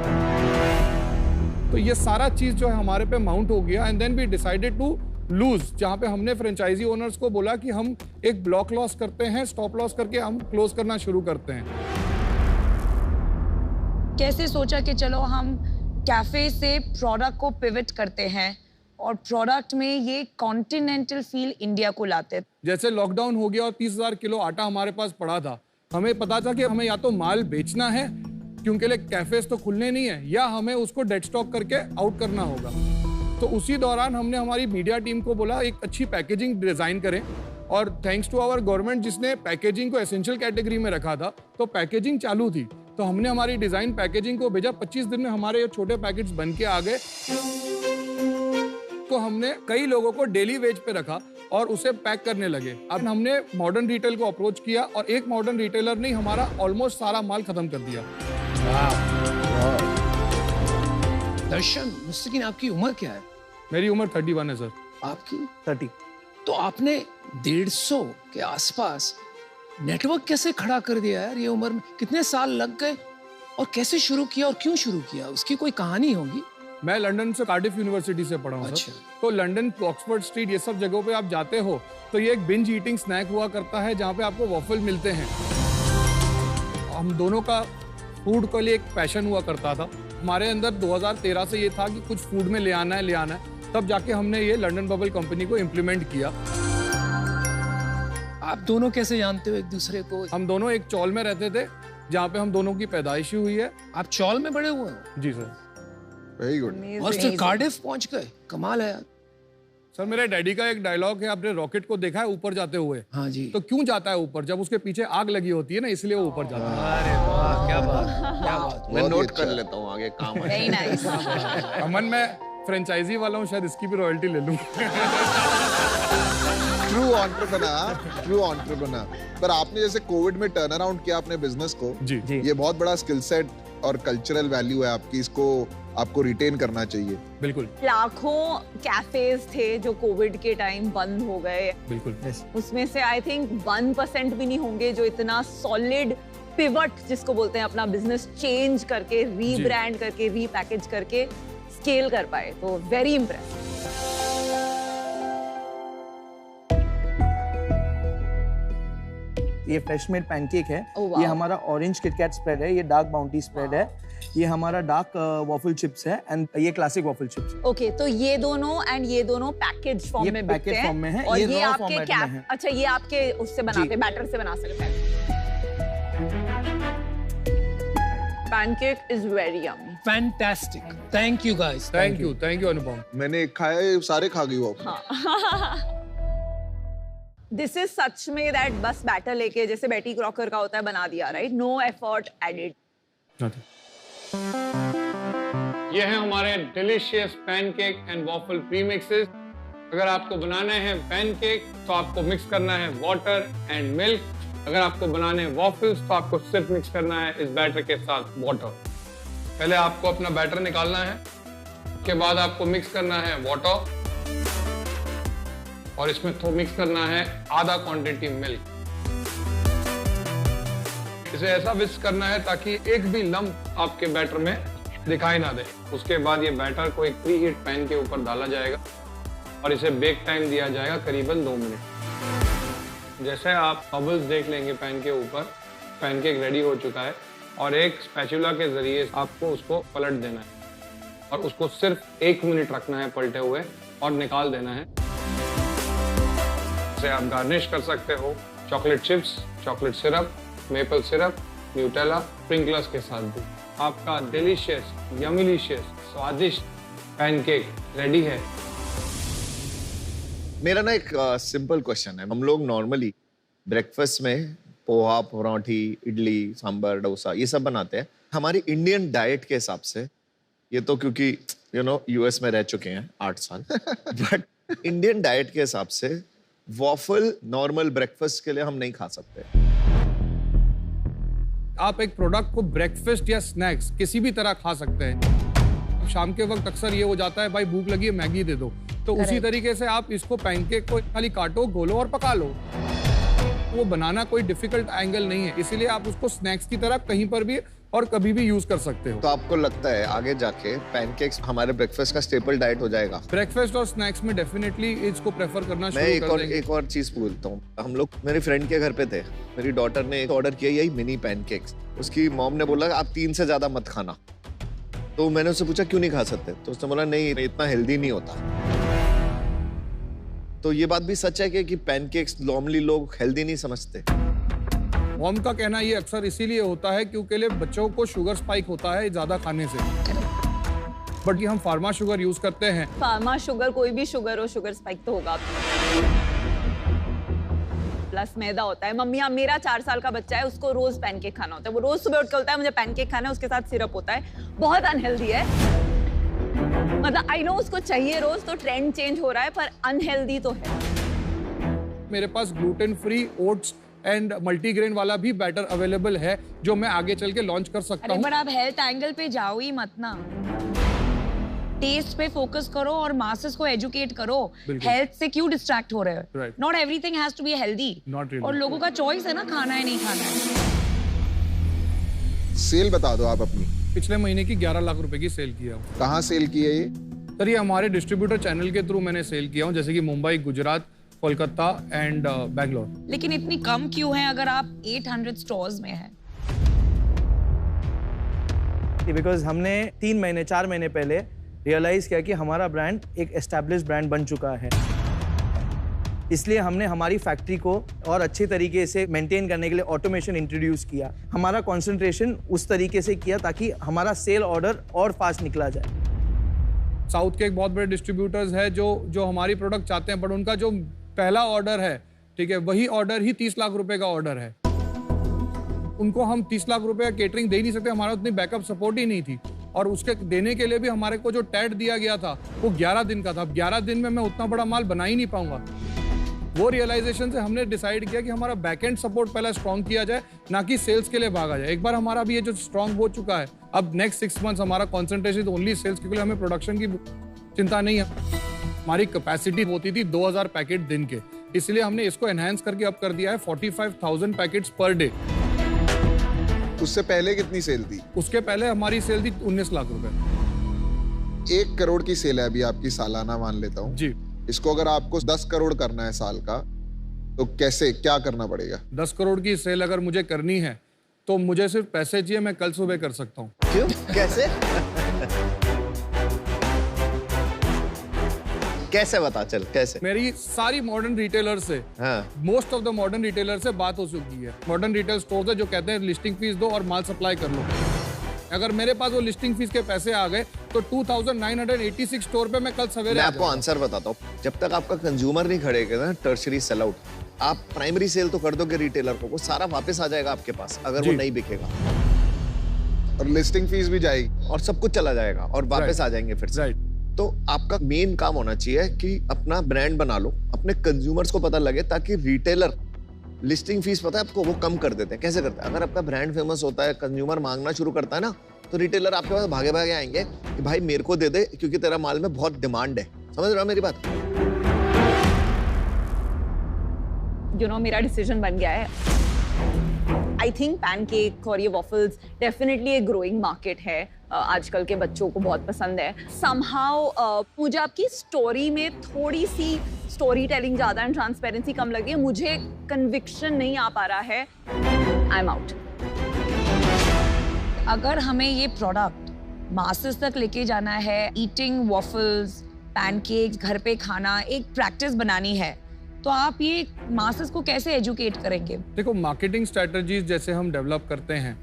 तो ये सारा चीज जो है हमारे पे माउंट हो गया and then we decided to lose, जहां पे हमने फ्रेंचाइजी ओनर्स को बोला कि हम एक ब्लॉक लॉस करते हैं, स्टॉप लॉस करके हम क्लोज करना शुरू करते हैं। कैसे सोचा कि चलो हम कैफे से प्रोडक्ट को पिवट करते हैं और प्रोडक्ट में ये कॉन्टिनेंटल फील इंडिया को लाते? जैसे लॉकडाउन हो गया और 30,000 किलो आटा हमारे पास पड़ा था, हमें पता था कि हमें या तो माल बेचना है क्योंकि कैफेज तो खुलने नहीं है, या हमें उसको डेड स्टॉक करके आउट करना होगा। तो उसी दौरान हमने हमारी मीडिया टीम को बोला एक अच्छी पैकेजिंग डिजाइन करें, और थैंक्स टू आवर गवर्नमेंट जिसने पैकेजिंग को एसेंशियल कैटेगरी में रखा था, तो पैकेजिंग चालू थी। तो हमने हमारी डिजाइन पैकेजिंग को भेजा, 25 दिन में हमारे ये छोटे पैकेट्स बन के आ गए। तो हमने कई लोगों को डेली वेज पे रखा और उसे पैक करने लगे। अब हमने मॉडर्न रिटेल को अप्रोच किया और एक मॉडर्न रिटेलर ने हमारा ऑलमोस्ट सारा माल खत्म कर दिया। दर्शन, मुस्तकीन, आपकी उम्र क्या है? मेरी उम्र 31 है सर। आपकी 30। तो आपने 150 के आसपास नेटवर्क कैसे खड़ा कर दिया यार ये उम्र में? कितने साल लग गए और कैसे शुरू किया और क्यों शुरू किया? उसकी कोई कहानी होगी। मैं लंदन से कार्डिफ यूनिवर्सिटी से पढ़ा हूँ। अच्छा। तो लंदन ऑक्सफोर्ड स्ट्रीट ये सब जगहों पे आप जाते हो तो ये एक बिंज ईटिंग स्नैक हुआ करता है जहाँ पे आपको वॉफल मिलते हैं। हम दोनों का फूड के लिए एक पैशन हुआ करता था। हमारे अंदर 2013 से ये था कि कुछ फूड में ले आना है, तब जाके हमने ये लंदन बबल कंपनी को इम्प्लीमेंट किया। आप दोनों कैसे जानते हो एक दूसरे को? हम दोनों एक चौल में रहते थे जहाँ पे हम दोनों की पैदाइश हुई है। आप चौल में बड़े हुए हो? जी सर। Very good. और फिर कार्डिफ पहुंच गए, कमाल है यार। सर मेरे डैडी का एक डायलॉग है, आपने रॉकेट को देखा है ऊपर जाते हुए? हाँ जी। तो क्यों जाता है ऊपर? जब उसके पीछे आग लगी होती है ना, इसलिए वो ऊपर जाता है। अरे वाह, क्या बात, क्या बात। मैं नोट कर लेता हूँ, आगे काम है। Very nice. अमन, मैं फ्रेंचाइजी वाला हूँ, शायद इसकी भी रॉयल्टी ले लूँ। True entrepreneur. पर आपने जैसे कोविड में टर्न अराउंड किया अपने बिजनेस को, जी जी, ये बहुत बड़ा स्किल सेट और कल्चरल वैल्यू है आपकी, इसको आपको रिटेन करना चाहिए। बिल्कुल। लाखों कैफेज थे जो कोविड के टाइम बंद हो गए। बिल्कुल। उसमें से आई थिंक 1% भी नहीं होंगे जो इतना सॉलिड पिवट जिसको बोलते हैं, अपना बिजनेस चेंज करके, रीब्रांड करके, रीपैकेज करके स्केल कर पाए। तो वेरी इंप्रेसिव। ये फ्रेश मेड पैनकेक है। Oh, wow. ये हमारा ऑरेंज किटकैट स्प्रेड है। ये डार्क बाउंटी स्प्रेड है। ये हमारा डार्क वॉफल चिप्स है एंड ये क्लासिक वॉफल चिप्स। ओके, तो ये दोनों पैकेज फॉर्म में बिकते हैं। फॉर्म में है। और ये raw आपके format में है। अच्छा, ये आपके उससे बनाते, बैटर से बना सकते हैं। Pancake is very yummy. Fantastic. Thank you guys. Thank you Anupam. मैंने खाए, सारे खा गई वो। दिस इज सच में दैट बस बैटर लेके जैसे बेटी क्रॉकर का होता है बना दिया, राइट? No effort added. ये है हमारे delicious pancake and waffle premixes. अगर आपको बनाने हैं पैनकेक तो आपको मिक्स करना है वाटर एंड मिल्क। अगर आपको बनाने हैं वॉफल्स तो आपको सिर्फ मिक्स करना है इस बैटर के साथ वाटर। पहले आपको अपना बैटर निकालना है, उसके बाद आपको मिक्स करना है वाटर और इसमें तो मिक्स करना है आधा क्वांटिटी मिल्क। इसे ऐसा विस्क करना है ताकि एक भी लम्प आपके बैटर में दिखाई ना दे। उसके बाद ये बैटर को एक प्री हीट पैन के ऊपर डाला जाएगा और इसे बेक टाइम दिया जाएगा करीबन 2 मिनट। जैसे आप बबल्स देख लेंगे पैन के ऊपर, पैनकेक रेडी हो चुका है और एक स्पैचुला के जरिए आपको उसको पलट देना है और उसको सिर्फ 1 मिनट रखना है पलटे हुए और निकाल देना है। इसे आप गार्निश कर सकते हो chocolate chips, chocolate syrup, maple syrup, Nutella, sprinklers के साथ भी। आपका डिलीशियस, यमिलिशियस, स्वादिष्ट पैनकेक रेडी है। मेरा ना एक सिंपल क्वेश्चन है। हम लोग नॉर्मली ब्रेकफास्ट में पोहा, पराठी, इडली, सांभर, डोसा ये सब बनाते हैं। हमारी इंडियन डाइट के हिसाब से, ये तो क्योंकि यूएस में रह चुके हैं 8 साल बट इंडियन डाइट के हिसाब से वॉफल नॉर्मल ब्रेकफास्ट के लिए हम नहीं खा सकते। आप एक प्रोडक्ट को ब्रेकफास्ट या स्नैक्स किसी भी तरह खा सकते हैं। शाम के वक्त अक्सर ये हो जाता है, भाई भूख लगी है मैगी दे दो, तो उसी तरीके से आप इसको पैनकेक को खाली काटो, गोलो और पका लो। वो बनाना कोई डिफिकल्ट एंगल नहीं है, इसीलिए आप उसको स्नैक्स की तरह कहीं पर भी और कभी भी यूज कर सकते हो। तो आपको लगता है आगे जाके पैनकेक्स हमारे ब्रेकफास्ट का स्टेपल डाइट हो जाएगा? ब्रेकफास्ट और स्नैक्स में डेफिनेटली इसको प्रेफर करना शुरू कर देंगे। एक और चीज पूछता हूँ। हम लोग मेरे फ्रेंड के घर पे थे, मेरी डॉटर ने ऑर्डर किया यही मिनी पैनकेक्स। उसकी मॉम ने बोला आप 3 से ज्यादा मत खाना। तो मैंने उससे पूछा क्यों नहीं खा सकते, तो उसने बोला नहीं इतना हेल्दी नहीं होता। तो ये बात भी सच है कि पैनकेक्स नॉर्मली लोग हेल्दी नहीं समझते। मॉम का कहना ये अक्सर इसीलिए होता है क्योंकि बच्चों को शुगर स्पाइक होता है ज्यादा खाने से, बट ये हम फार्मा शुगर यूज करते हैं। फार्मा शुगर, कोई भी शुगर हो, शुगर स्पाइक तो होगा। प्लस मैदा होता है। मम्मी, मेरा 4 साल का बच्चा है, उसको रोज पैनकेक खाना होता है। वो रोज सुबह उठ के बोलता है मुझे पैनकेक खाना है, उसके साथ सिरप होता है। बहुत अनहेल्दी है। मतलब आई नो उसको चाहिए रोज, तो ट्रेंड चेंज हो रहा है, पर अनहेल्दी तो है। मेरे पास gluten free oats and multigrain वाला भी बैटर अवेलेबल है जो मैं आगे चल के लॉन्च कर सकता हूँ। पर आप हेल्थ एंगल पे जाओ ही मत ना, टेस्ट पे फोकस करो और मासेस को एजुकेट करो। हेल्थ से क्यों डिस्ट्रैक्ट हो रहे हो? Not everything has to be healthy. और लोगों का चॉइस है ना, खाना है नहीं खाना है। सेल बता दो आप अपनी। पिछले महीने की 11 लाख रुपए की सेल किया हूँ। कहाँ सेल की है ये? सर ये हमारे डिस्ट्रीब्यूटर चैनल के थ्रू मैंने सेल किया हूँ, जैसे कि मुंबई, गुजरात, कोलकाता एंड बैंगलोर। लेकिन इतनी कम क्यों है अगर आप 800 स्टोर्स में हैं? बिकॉज हमने 3 महीने 4 महीने पहले रियलाइज किया कि हमारा ब्रांड एक एस्टैब्लिश्ड ब्रांड बन चुका है। इसलिए हमने हमारी फैक्ट्री को और अच्छे तरीके से मेंटेन करने के लिए ऑटोमेशन इंट्रोड्यूस किया। हमारा कंसंट्रेशन उस तरीके से किया ताकि हमारा सेल ऑर्डर और फास्ट निकला जाए। साउथ के एक बहुत बड़े डिस्ट्रीब्यूटर्स है जो हमारी प्रोडक्ट चाहते हैं, बट उनका जो पहला ऑर्डर है, ठीक है, वही ऑर्डर ही 30 लाख रुपए का ऑर्डर है। उनको हम 30 लाख रुपए का केटरिंग दे ही नहीं सकते, हमारा उतनी बैकअप सपोर्ट ही नहीं थी। और उसके देने के लिए भी हमारे को जो टैट दिया गया था वो 11 दिन का था। अब 11 दिन में मैं उतना बड़ा माल बना ही नहीं पाऊंगा। वो रियलाइजेशन से हमने डिसाइड किया कि हमारा बैकएंड सपोर्ट पहले स्ट्रॉन्ग किया जाए, ना कि सेल्स के लिए भागा जाए। एक बार हमारा भी ये जो स्ट्रॉन्ग हो चुका है, अब नेक्स्ट 6 मंथ्स हमारा कॉन्सेंट्रेशन ओनली सेल्स, क्योंकि हमें प्रोडक्शन की चिंता नहीं है। हमारी कैपेसिटी होती थी 2000 पैकेट दिन के, इसलिए हमने इसको एनहांस करके अब कर दिया है 45,000 पैकेट्स पर डे। उससे पहले कितनी सेल थी? उसके पहले हमारी सेल थी 19 लाख रुपए। 1 करोड़ की सेल है अभी आपकी सालाना, मान लेता हूँ जी। इसको अगर आपको 10 करोड़ करना है साल का, तो कैसे, क्या करना पड़ेगा? 10 करोड़ की सेल अगर मुझे करनी है तो मुझे सिर्फ पैसे चाहिए, मैं कल सुबह कर सकता हूँ। क्यों? कैसे? कैसे बता चल, कैसे? मेरी सारी मॉडर्न रिटेलर से, most of the modern retailer से बात हो चुकी है। मॉडर्न रिटेल स्टोर है जो कहते हैं लिस्टिंग फीस दो और माल सप्लाई कर लो। अगर मेरे पास वो लिस्टिंग फीस के पैसे आ गए तो 2986 स्टोर पे मैं कल सवेरे मैं आपको आंसर बताता हूँ। जब तक आपका कंज्यूमर नहीं खड़ेगा ना टर्शरी सेल आउट, आप प्राइमरी सेल तो कर दोगे रिटेलर को, वो सारा वापस आ जाएगा आपके पास अगर वो नहीं बिकेगा। और लिस्टिंग फीस भी जाएगी और सब कुछ चला जाएगा और वापस आ जाएंगे फिर से। तो आपका मेन काम होना चाहिए कि अपना ब्रांड बना लो, अपने कंज्यूमर्स को पता लगे, ताकि रिटेलर लिस्टिंग फीस पता है आपको वो कम कर देते हैं। कैसे करते हैं? अगर आपका ब्रांड फेमस होता है, कंज्यूमर मांगना शुरू करता है ना, तो रिटेलर आपके पास भागे भागे आएंगे कि भाई मेरे को दे दे क्योंकि तेरा माल में बहुत डिमांड है। समझ रहे हो मेरी बात? मेरा डिसीजन बन गया है। आई थिंक पैनकेक और ये वॉफल्स डेफिनेटली एक ग्रोइंग मार्केट है। आजकल के बच्चों को बहुत पसंद है। समहाउ मुझे आपकी स्टोरी में थोड़ी सी स्टोरी टेलिंग ज्यादा एंड ट्रांसपेरेंसी कम लगी है। मुझे कन्विक्शन नहीं आ पा रहा है। I am out. अगर हमें ये प्रोडक्ट मासेस तक लेके जाना है, ईटिंग वॉफल्स, पैनकेक्स घर पे खाना एक प्रैक्टिस बनानी है, तो आप ये मासेस को कैसे एजुकेट करेंगे? देखो, मार्केटिंग स्ट्रेटजीज जैसे हम डेवलप करते हैं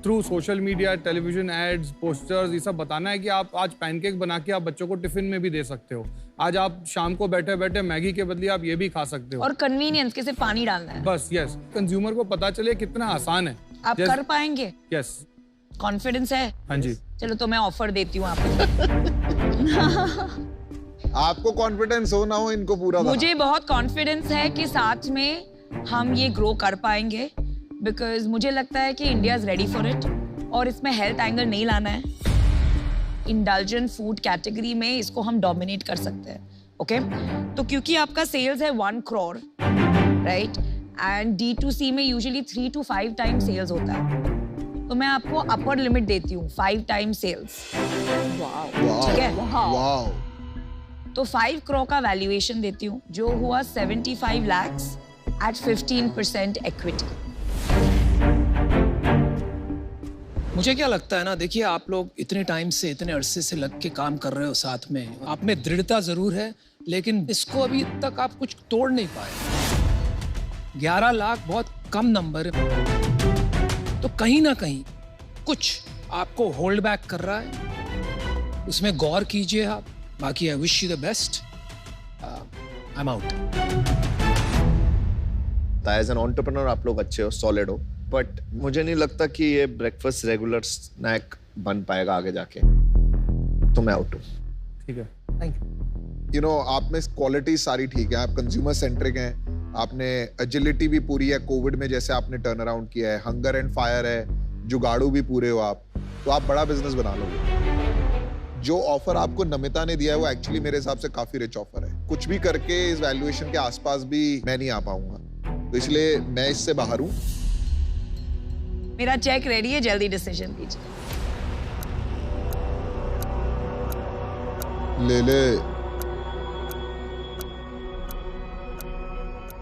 through social media, television ads, posters, ये सब बताना है कि आप आज पैनकेक बना के आप बच्चों को टिफिन में भी दे सकते हो। आज आप शाम को बैठे बैठे मैगी के बदले आप ये भी खा सकते हो। और कन्वीनियंस के सिर्फ पानी डालना है बस। यस, कंज्यूमर को पता चले कितना आसान है। आप कर पाएंगे? यस, कॉन्फिडेंस है? हाँ जी। चलो तो मैं ऑफर देती हूँ आपको। आपको कॉन्फिडेंस हो ना हो, इनको पूरा मुझे बहुत कॉन्फिडेंस है कि साथ में हम ये ग्रो कर पाएंगे, बिकॉज मुझे लगता है कि India is ready for it और इसमें हेल्थ एंगल नहीं लाना है। इंडल्जेंट फूड कैटेगरी में इसको हम डोमिनेट कर सकते हैं। ओके तो क्योंकि आपका सेल्स है 1 करोड़, राइट, एंड D2C में यूजुअली 3 to 5 टाइम सेल्स होता है, तो मैं आपको अपर लिमिट देती हूँ 5 टाइम सेल्स। ठीक है, तो 5 करोड़ का वैल्यूएशन देती हूँ, जो हुआ 75 lakhs at 15% इक्विटी। मुझे क्या लगता है ना, देखिए आप लोग इतने टाइम से, इतने अरसे से लग के काम कर रहे हो साथ में, आप में दृढ़ता जरूर है, लेकिन इसको अभी तक आप कुछ तोड़ नहीं पाए। 11 लाख बहुत कम नंबर है, तो कहीं ना कहीं कुछ आपको होल्ड बैक कर रहा है, उसमें गौर कीजिए आप। बाकी I wish you the best. I am out. As an entrepreneur आप लोग अच्छे हो, सॉलिड हो, बट मुझे नहीं लगता कि ये ब्रेकफास्ट रेगुलर स्नैक बन पाएगा आगे जाके, तो मैं आउट हूँ। ठीक है, थैंक यू। यू नो, आप में क्वालिटी सारी ठीक है, आप कंज्यूमर सेंट्रिक हैं, आपने एजिलिटी भी पूरी है, कोविड में जैसे आपने टर्न अराउंड किया है, हंगर एंड फायर है, जुगाड़ू भी पूरे हो आप, तो आप बड़ा बिजनेस बना लोगे। जो ऑफर आपको नमिता ने दिया है वो एक्चुअली मेरे हिसाब से काफी रिच ऑफर है। कुछ भी करके इस वैल्यूएशन के आसपास भी मैं नहीं आ पाऊंगा, तो इसलिए मैं इससे बाहर हूँ। मेरा चेक रेडी है, जल्दी डिसीजन लीजिए। ले ले।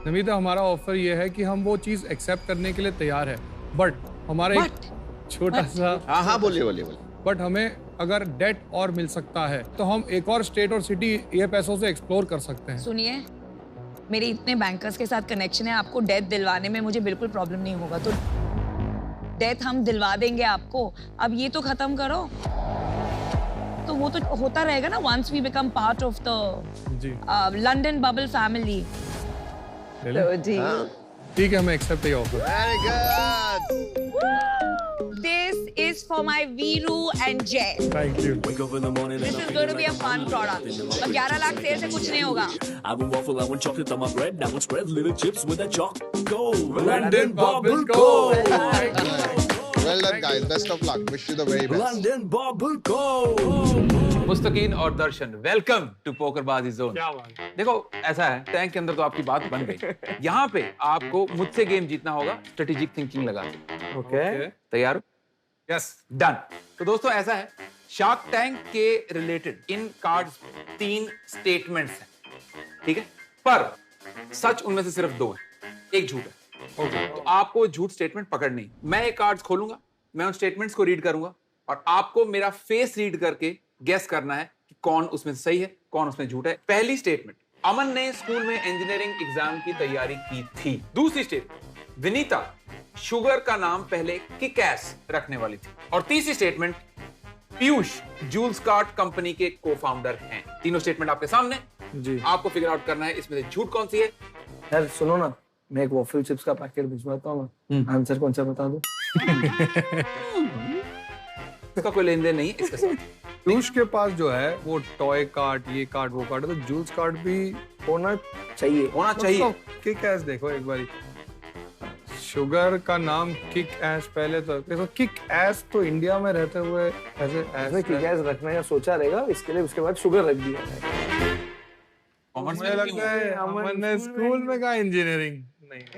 नमिता, हमारा ऑफर ये है कि हम वो चीज एक्सेप्ट करने के लिए तैयार है, बट हमारा एक छोटा सा, हाँ बोलिए। बट हमें अगर डेट और मिल सकता है तो हम एक और स्टेट और सिटी ये पैसों से एक्सप्लोर कर सकते हैं। सुनिए, मेरे इतने बैंकर्स के साथ कनेक्शन है, आपको डेथ दिलवाने में मुझे बिल्कुल प्रॉब्लम नहीं होगा। तो डेथ हम दिलवा देंगे आपको, अब ये तो खत्म करो। तो वो तो होता रहेगा ना, once we become part of the London bubble family. ठीक है, मैं एक्सेप्ट ये offer. Very good. This is for my Viru and Jay. Thank you. This is going to be a fun product. तो 11 लाख शेयर से कुछ नहीं होगा। I want waffle, I want chocolate on my bread, I want spread little chips with a choco. London Bubble Co. Well done guys, best of luck. Wish you the very best. London Bubble Co. मुस्तकीन और दर्शन, welcome to पोकरबाजी zone. देखो ऐसा है, tank के अंदर तो आपकी बात बन गई। यहाँ पे आपको मुझसे गेम जीतना होगा स्ट्रेटेजिक थिंकिंग लगा के। ओके, तैयार हो? Yes, done. तो दोस्तों ऐसा है, शार्क टैंक के रिलेटेड इन कार्ड्स 3 स्टेटमेंट्स हैं, ठीक है? पर सच उनमें से सिर्फ 2 है, एक झूठ है। ओके, तो आपको झूठ स्टेटमेंट पकड़नी। मैं एक कार्ड्स खोलूंगा, मैं उन स्टेटमेंट्स को रीड करूंगा और आपको मेरा फेस रीड करके गेस करना है कि कौन उसमें सही है, कौन उसमें झूठ है। पहली स्टेटमेंट, अमन ने स्कूल में इंजीनियरिंग एग्जाम की तैयारी की थी। दूसरी स्टेटमेंट, विनीता शुगर का नाम पहले किक-एस रखने वाली थी। और तीसरी statement, Piyush Jules cart company के को-फाउंडर हैं। तीनों स्टेटमेंट आपके सामने जी। आपको फिगर आउट करना है इसमें से झूठ कौन सी है। यार सुनो ना, मैं एक वॉफल चिप्स का पैकेट भिजवाता हूँ, आंसर कौन सा बता दो। इसका कोई लेन देन नहीं है इसके साथ। पीयूष के पास जो है वो टॉय कार्ट, ये कार्ट, वो कार्ट है, तो जूल्स कार्ट भी होना चाहिए, होना चाहिए। किक एस देखो एक बारी, शुगर का नाम किक एस, पहले तो देखो किक एस तो इंडिया में रहते हुए ऐसे किक एस रखने का सोचा रहेगा, इसके लिए उसके बाद शुगर रख दिया है। मुझे लगता है अमन ने स्कूल में कहा इंजीनियरिंग नहीं।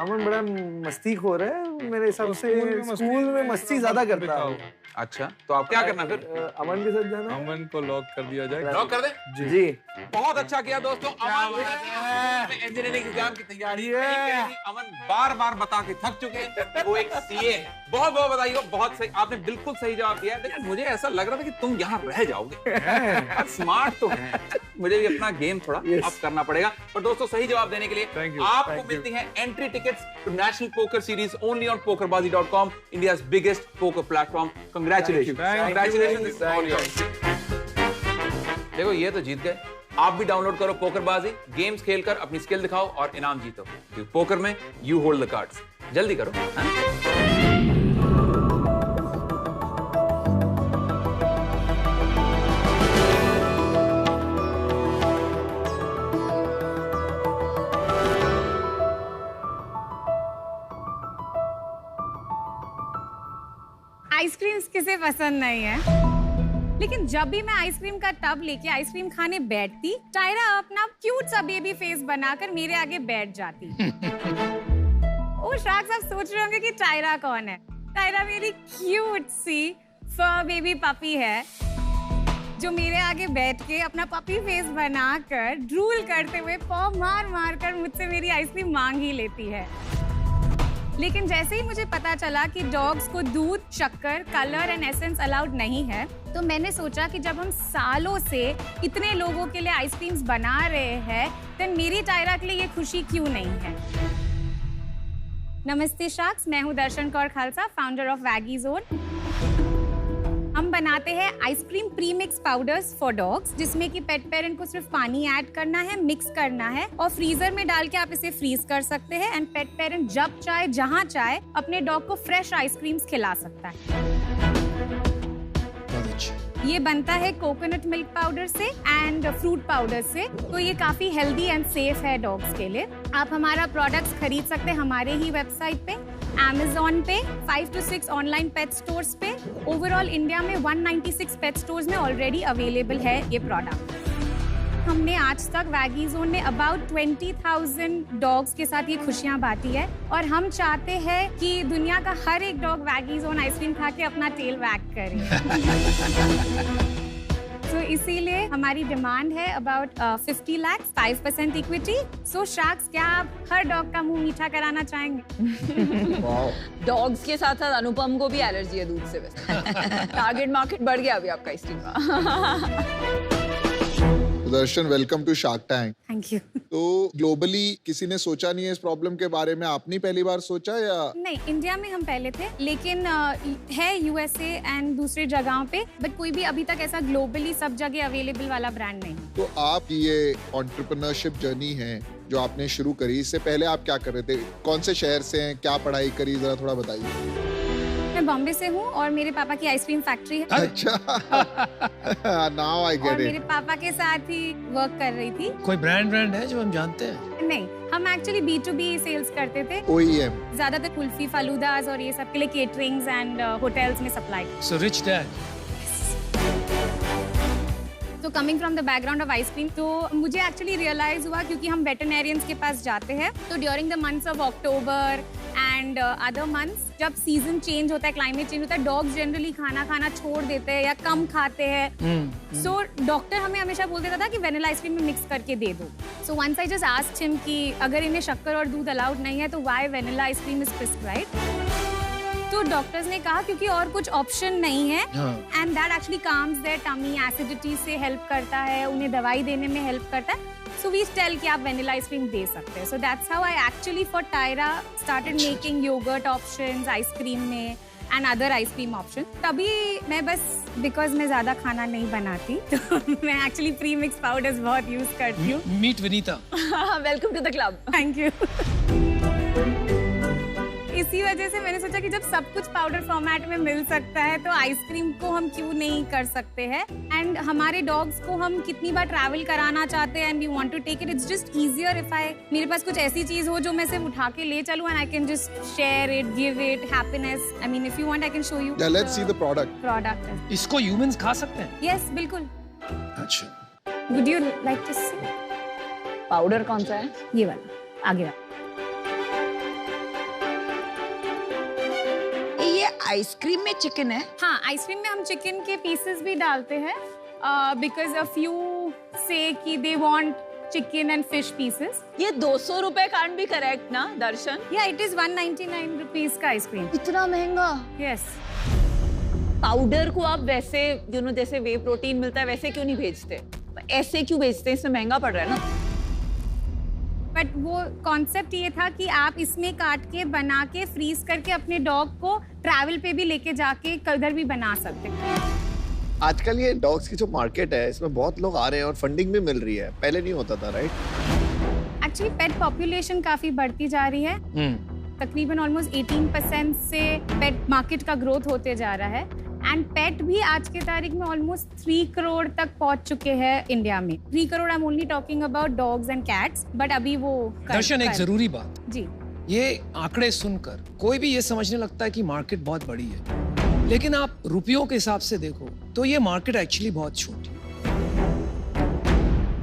अमन बड़ा मस्ती खो रहा है मेरे हिसाब से, स्कूल में मस्ती ज्यादा करता है। अच्छा, तो आप क्या करना फिर? अमन के साथ जाना। अमन को लॉक कर दिया जाए। लॉक कर दे जी। बहुत अच्छा किया दोस्तों। अमन इंजीनियरिंग एग्जाम की तैयारी है। अमन बार बार बता के थक चुके हैं वो एक सीए है। बहुत बहुत बधाई हो, बहुत सही, आपने बिल्कुल सही जवाब दिया। लेकिन मुझे ऐसा लग रहा था कि तुम यहाँ रह जाओगे। स्मार्ट तो है, मुझे भी अपना गेम थोड़ा अप करना पड़ेगा। पर दोस्तों सही जवाब देने के लिए आपको मिलती है entry tickets to national poker series only on pokerbazi.com, India's biggest poker platform. Congratulations. Congratulations. All yours. देखो ये तो जीत गए। आप भी डाउनलोड करो पोकरबाजी, गेम्स खेलकर अपनी स्किल दिखाओ और इनाम जीतो। क्योंकि पोकर में यू होल्ड द कार्ड्स। जल्दी करो। आइसक्रीम्स किसे पसंद नहीं है, लेकिन जब भी मैं आइसक्रीम का टब लेके आइसक्रीम खाने बैठती, टायरा अपना क्यूट सा बेबी फेस बनाकर मेरे आगे बैठ जाती। ओ शार्क साहब सोच रहे होंगे कि टायरा कौन है। टायरा मेरी क्यूट सी फर बेबी पपी है जो मेरे आगे बैठ के अपना पपी फेस बनाकर ड्रूल करते हुए पॉ मार मार कर मुझसे मेरी आइसक्रीम मांग ही लेती है। लेकिन जैसे ही मुझे पता चला कि डॉग्स को दूध, शक्कर, कलर एंड एसेंस अलाउड नहीं है, तो मैंने सोचा कि जब हम सालों से इतने लोगों के लिए आइसक्रीम्स बना रहे हैं, तो मेरी टायरा के लिए ये खुशी क्यों नहीं है। नमस्ते शार्क्स, मैं हूँ Darshan Kaur Khalsa, founder of Waggy Zone. हम बनाते हैं ice cream premix powders for dogs, जिसमें कि पेट पेरेंट को सिर्फ पानी ऐड करना है, मिक्स करना है और फ्रीजर में डाल के आप इसे फ्रीज कर सकते हैं। एंड पेट पेरेंट जब चाहे, जहां चाहे अपने डॉग को फ्रेश आइसक्रीम्स खिला सकता है। ये बनता है कोकोनट मिल्क पाउडर से एंड फ्रूट पाउडर से, तो ये काफी हेल्दी एंड सेफ है डॉग्स के लिए। आप हमारा प्रोडक्ट्स खरीद सकते हैं हमारे ही वेबसाइट पे, Amazon पे, 5 to 6 ऑनलाइन पेट स्टोर्स पे। ओवरऑल इंडिया में 196 पेट स्टोर्स में ऑलरेडी अवेलेबल है ये प्रोडक्ट। हमने आज तक वैगी जोन में अबाउट 20,000 डॉग्स के साथ ये खुशियां बांटी है और हम चाहते हैं कि दुनिया का हर एक डॉग वैगी जोन आइसक्रीम खा के अपना टेल वैग करे। तो इसीलिए हमारी डिमांड है about 50 lakh, 5% equity. So sharks, क्या आप हर डॉग का मुंह मीठा कराना चाहेंगे? डॉग्स के साथ साथ अनुपम को भी एलर्जी है दूध से। वैसे टारगेट मार्केट बढ़ गया अभी आपका आइसक्रीम का। Darshan, welcome to Shark Tank. Thank you. तो ग्लोबली किसी ने सोचा नहीं है इस प्रॉब्लम के बारे में, आपने पहली बार सोचा या? नहीं, इंडिया में हम पहले थे, लेकिन है यूएसए एंड दूसरी जगहों पे, बट कोई भी अभी तक ऐसा ग्लोबली सब जगह अवेलेबल वाला ब्रांड नहीं। तो आपकी ये एंटरप्रेन्योरशिप जर्नी है जो आपने शुरू करी, इससे पहले आप क्या कर रहे थे? कौन से शहर से हैं, क्या पढ़ाई करी, जरा थोड़ा बताइए। मैं बॉम्बे से हूँ और मेरे पापा की आइसक्रीम फैक्ट्री है। अच्छा, नाउ आई और गेट मेरे इट। पापा के साथ ही वर्क कर रही थी। कोई ब्रांड है जो हम जानते हैं? नहीं, हम एक्चुअली B2B सेल्स करते थे। OEM। ज्यादातर कुल्फी, फालूदास और ये सब के लिए केटरिंग्स एंड होटल्स में सप्लाई। So rich dad. तो coming from the background of ice cream, तो मुझे एक्चुअली रियलाइज हुआ क्योंकि हम वेटरनेरियंस के पास जाते हैं, तो during the months of October and other months, जब सीजन चेंज होता है, क्लाइमेट चेंज होता है, डॉग्स जनरली खाना छोड़ देते हैं या कम खाते हैं। सो डॉक्टर हमें हमेशा बोल देता था कि वेनिला आइसक्रीम में मिक्स करके दे दो। So once I just asked him कि अगर इन्हें शक्कर और दूध अलाउड नहीं है तो why vanilla ice cream is prescribed. तो डॉक्टर्स ने कहा क्योंकि और कुछ ऑप्शन नहीं है, and that actually calms their tummy, acidity से हेल्प करता है, उन्हें दवाई देने में हेल्प करता है। सो वी टेल कि आप वेनिला आइसक्रीम दे सकते हैं। So that's how I actually for Tyra started making yogurt options ice cream में एंड अदर आइसक्रीम ऑप्शन। तभी मैं बस बिकॉज मैं ज्यादा खाना नहीं बनाती तो मैं एक्चुअली प्री मिक्स पाउडर्स बहुत यूज करती हूँ। Meet Vinita, welcome to the club. Thank you. इसी वजह से मैंने सोचा कि जब सब कुछ पाउडर फॉर्मेट में मिल सकता है तो आइसक्रीम को हम क्यों नहीं कर सकते हैं। एंड हमारे डॉग्स को हम कितनी बार ट्रैवल कराना चाहते हैं and we want to take it, it's just easier if मेरे पास कुछ ऐसी चीज हो जो मैं सिर्फ उठा के ले चलूं and I can just share it, give it happiness. I mean if you want I can show you. Let's see the product. इसको ह्यूमंस खा सकते हैं? यस, बिल्कुल। अच्छा, would you like to see? Powder कौन सा है? ये वाला, आगे वाला। आइसक्रीम में चिकन है? हाँ, आइसक्रीम में हम चिकन के पीसेस भी डालते हैं बिकॉज अ फ्यू से कि they want chicken and fish pieces. ये 200 रुपए कांट भी करेक्ट ना दर्शन? या इट इज 199 रुपीज का आइसक्रीम। इतना महंगा? यस। पाउडर को आप वैसे जैसे वे प्रोटीन मिलता है वैसे क्यों नहीं भेजते? ऐसे क्यों भेजते हैं? इसमें महंगा पड़ रहा है ना। बट वो कॉन्सेप्ट ये था कि आप इसमें काट के बना के फ्रीज करके अपने डॉग को ट्रैवल पे भी लेके जाके कदर भी बना सकते हैं। आजकल ये डॉग्स की जो मार्केट है इसमें बहुत लोग आ रहे हैं और फंडिंग भी मिल रही है, पहले नहीं होता था, राइट? एक्चुअली पेट पॉपुलेशन काफी बढ़ती जा रही है। तकरीबन ऑलमोस्ट 18% से पेट मार्केट का ग्रोथ होते जा रहा है एंड पेट भी आज के तारीख में ऑलमोस्ट 3 करोड़ तक पहुंच चुके हैं इंडिया में। 3 crore I am only talking about dogs and cats, but अभी वो दर्शन एक जरूरी बात जी, ये आंकड़े सुनकर कोई भी ये समझने लगता है कि मार्केट बहुत बड़ी है, लेकिन आप रुपयों के हिसाब से देखो तो ये मार्केट एक्चुअली बहुत छोटी है।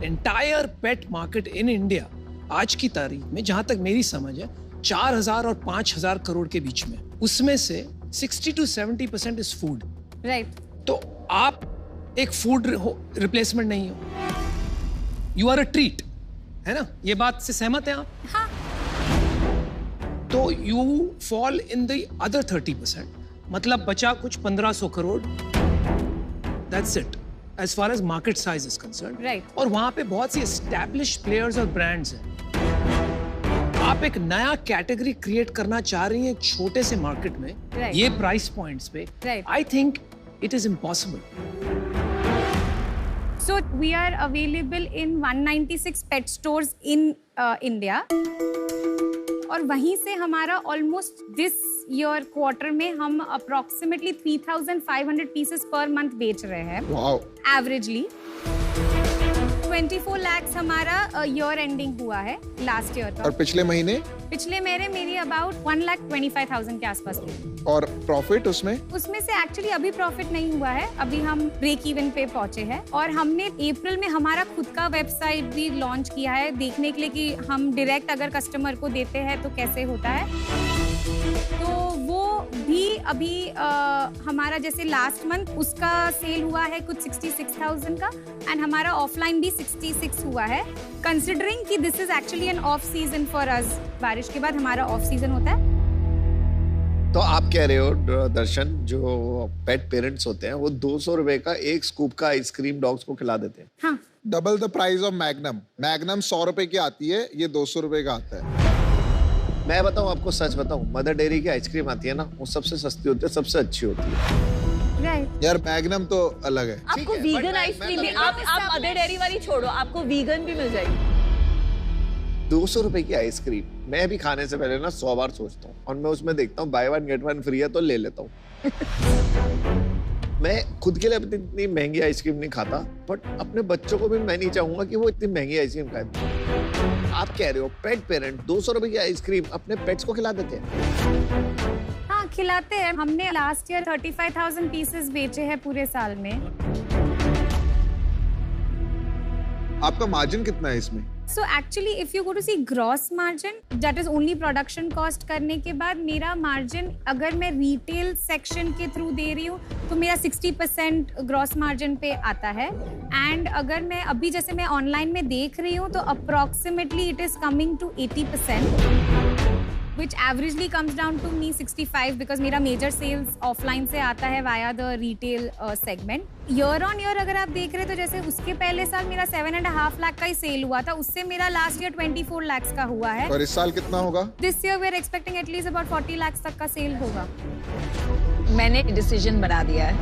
Entire pet market in India आज की तारीख में जहां तक मेरी समझ है 4000 और 5000 करोड़ के बीच में, उसमें से 60 to 70% इज फूड। राइट। तो आप एक फूड रिप्लेसमेंट नहीं हो, यू आर अ ट्रीट, है ना? ये बात से सहमत हैं आप? हाँ। तो you fall in the other 30%, मतलब बचा कुछ 1500 crore. That's it as far as market size is concerned. Right. और वहां पे बहुत सी एस्टैब्लिश्ड प्लेयर्स और ब्रांड्स हैं। आप एक नया कैटेगरी क्रिएट करना चाह रही हैं एक छोटे से मार्केट में, right. ये प्राइस पॉइंट्स पे, I think it is impossible. So we are available in 196 pet stores in India. और वहीं से हमारा ऑलमोस्ट दिस ईयर क्वार्टर में हम अप्रोक्सीमेटली 3,500 पीसेस पर मंथ बेच रहे हैं एवरेजली। 24 लाख हमारा ईयर एंडिंग हुआ है लास्ट ईयर का। और पिछले महीने? पिछले महीने मेरी अबाउट 1,25,000 के आसपास हुई। और प्रॉफिट उसमें से एक्चुअली अभी प्रॉफिट नहीं हुआ है, अभी हम ब्रेक इवन पे पहुंचे हैं। और हमने अप्रैल में हमारा खुद का वेबसाइट भी लॉन्च किया है देखने के लिए कि हम डायरेक्ट अगर कस्टमर को देते हैं तो कैसे होता है। तो वो भी अभी हमारा जैसे लास्ट मंथ उसका सेल हुआ है कुछ 66,000 का एंड हमारा ऑफलाइन भी 66 हुआ है, कंसिडरिंग कि this is actually an off season for us. बारिश के बाद हमारा ऑफ सीजन होता है। तो आप कह रहे हो दर्शन, जो पेट पेरेंट्स होते हैं वो 200 रुपए का एक स्कूप का आइसक्रीम डॉग्स को खिला देते हैं? हाँ, double the price of magnum. Magnum 100 रुपए की आती है, ये 200 रुपए का आता है। मैं बताऊं आपको, सच बताऊं, मदर डेयरी की आइसक्रीम आती है ना, वो सबसे सस्ती होती है, सबसे अच्छी होती है। राइट। यार मैग्नम तो अलग है। आपको वीगन आइसक्रीम भी, आप मदर डेयरी वाली छोड़ो, आपको वीगन भी मिल जाएगी। 200 रुपए की आइसक्रीम मैं भी खाने से पहले ना 100 बार सोचता हूँ, और मैं उसमें देखता हूँ बाय 1 गेट 1 फ्री है तो ले लेता हूँ। मैं खुद के लिए इतनी महंगी आइसक्रीम नहीं खाता, बट अपने बच्चों को भी मैं नहीं चाहूंगा कि वो इतनी महंगी आइसक्रीम खाए। आप कह रहे हो पेट पेरेंट 200 रुपए की आइसक्रीम अपने पेट्स को खिला देते हैं? हाँ, खिलाते हैं। हमने लास्ट ईयर 35,000 पीसेस बेचे हैं पूरे साल में। आपका मार्जिन कितना है इसमें? So actually, if you go to see gross margin, that is only production cost करने के बाद मेरा मार्जिन, अगर मैं रिटेल सेक्शन के थ्रू दे रही हूँ तो मेरा 60% ग्रॉस मार्जिन पे आता है। एंड अगर मैं अभी जैसे मैं ऑनलाइन में देख रही हूँ तो approximately it is coming to 80%, which averagely comes down to me 65 because मेरा मेजर सेल्स ऑफलाइन से आता है via the retail segment. Year on year अगर आप देख रहे हैं तो जैसे उसके पहले साल मेरा 7.5 लाख का ही सेल हुआ था, उससे मेरा लास्ट ईयर 24 लाख का हुआ है। और इस साल कितना होगा? This year we are expecting at least about 40 lakh तक का सेल होगा। मैंने डिसीजन बना दिया है,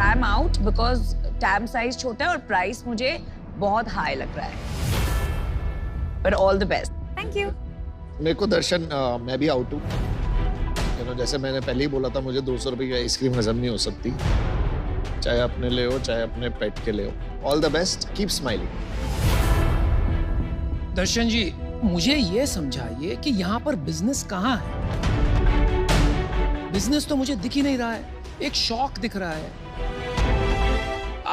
I am out because tab size छोटा है और प्राइस मुझे बहुत हाई लग रहा है। But all the best. Thank you. मेरे को दर्शन, मैं भी आउट हूँ। जैसे मैंने पहले ही बोला था, मुझे 200 रुपए की आइसक्रीम हजम नहीं हो सकती, चाहे अपने ले हो चाहे अपने पेट के ले हो। All the best, keep smiling. Darshan ji, मुझे ये समझाइए कि यहाँ पर बिजनेस कहाँ है? बिजनेस तो मुझे दिख ही नहीं रहा है, एक शौक दिख रहा है।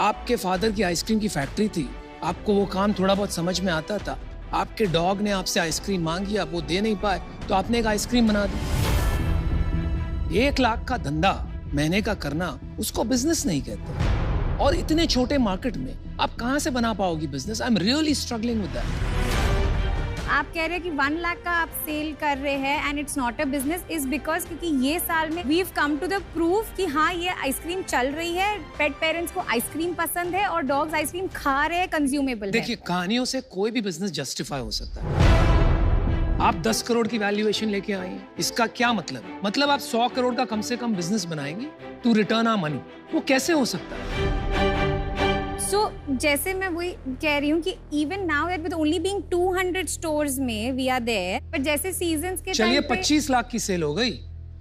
आपके फादर की आइसक्रीम की फैक्ट्री थी, आपको वो काम थोड़ा बहुत समझ में आता था। आपके डॉग ने आपसे आइसक्रीम मांगी, आप वो दे नहीं पाए तो आपने एक आइसक्रीम बना दी। 1 लाख का धंधा महीने का करना, उसको बिजनेस नहीं कहते। और इतने छोटे मार्केट में आप कहां से बना पाओगी business? I am really struggling with that. आप कह रहे हैं कि 1 लाख का आप सेल कर रहे हैं and it's not a business, is because क्योंकि ये साल में we have come to the proof कि हाँ ये आइसक्रीम चल रही है, पेट पेरेंट्स को आइसक्रीम पसंद है और डॉग्स आइसक्रीम खा रहे हैं, कंज्यूमेबल है। देखिए, कहानियों से कोई भी बिजनेस जस्टिफाई हो सकता है। आप 10 करोड़ की वैल्यूएशन लेके आई हैं, इसका क्या मतलब? मतलब आप 100 करोड़ का कम से कम बिजनेस बनाएंगे टू रिटर्न आवर मनी। वो कैसे हो सकता है? So, जैसे मैं वही कह रही हूँ कि even now that with only being 200 stores में we are there, but जैसे सीजन्स के चलिए 25 लाख की सेल हो गई,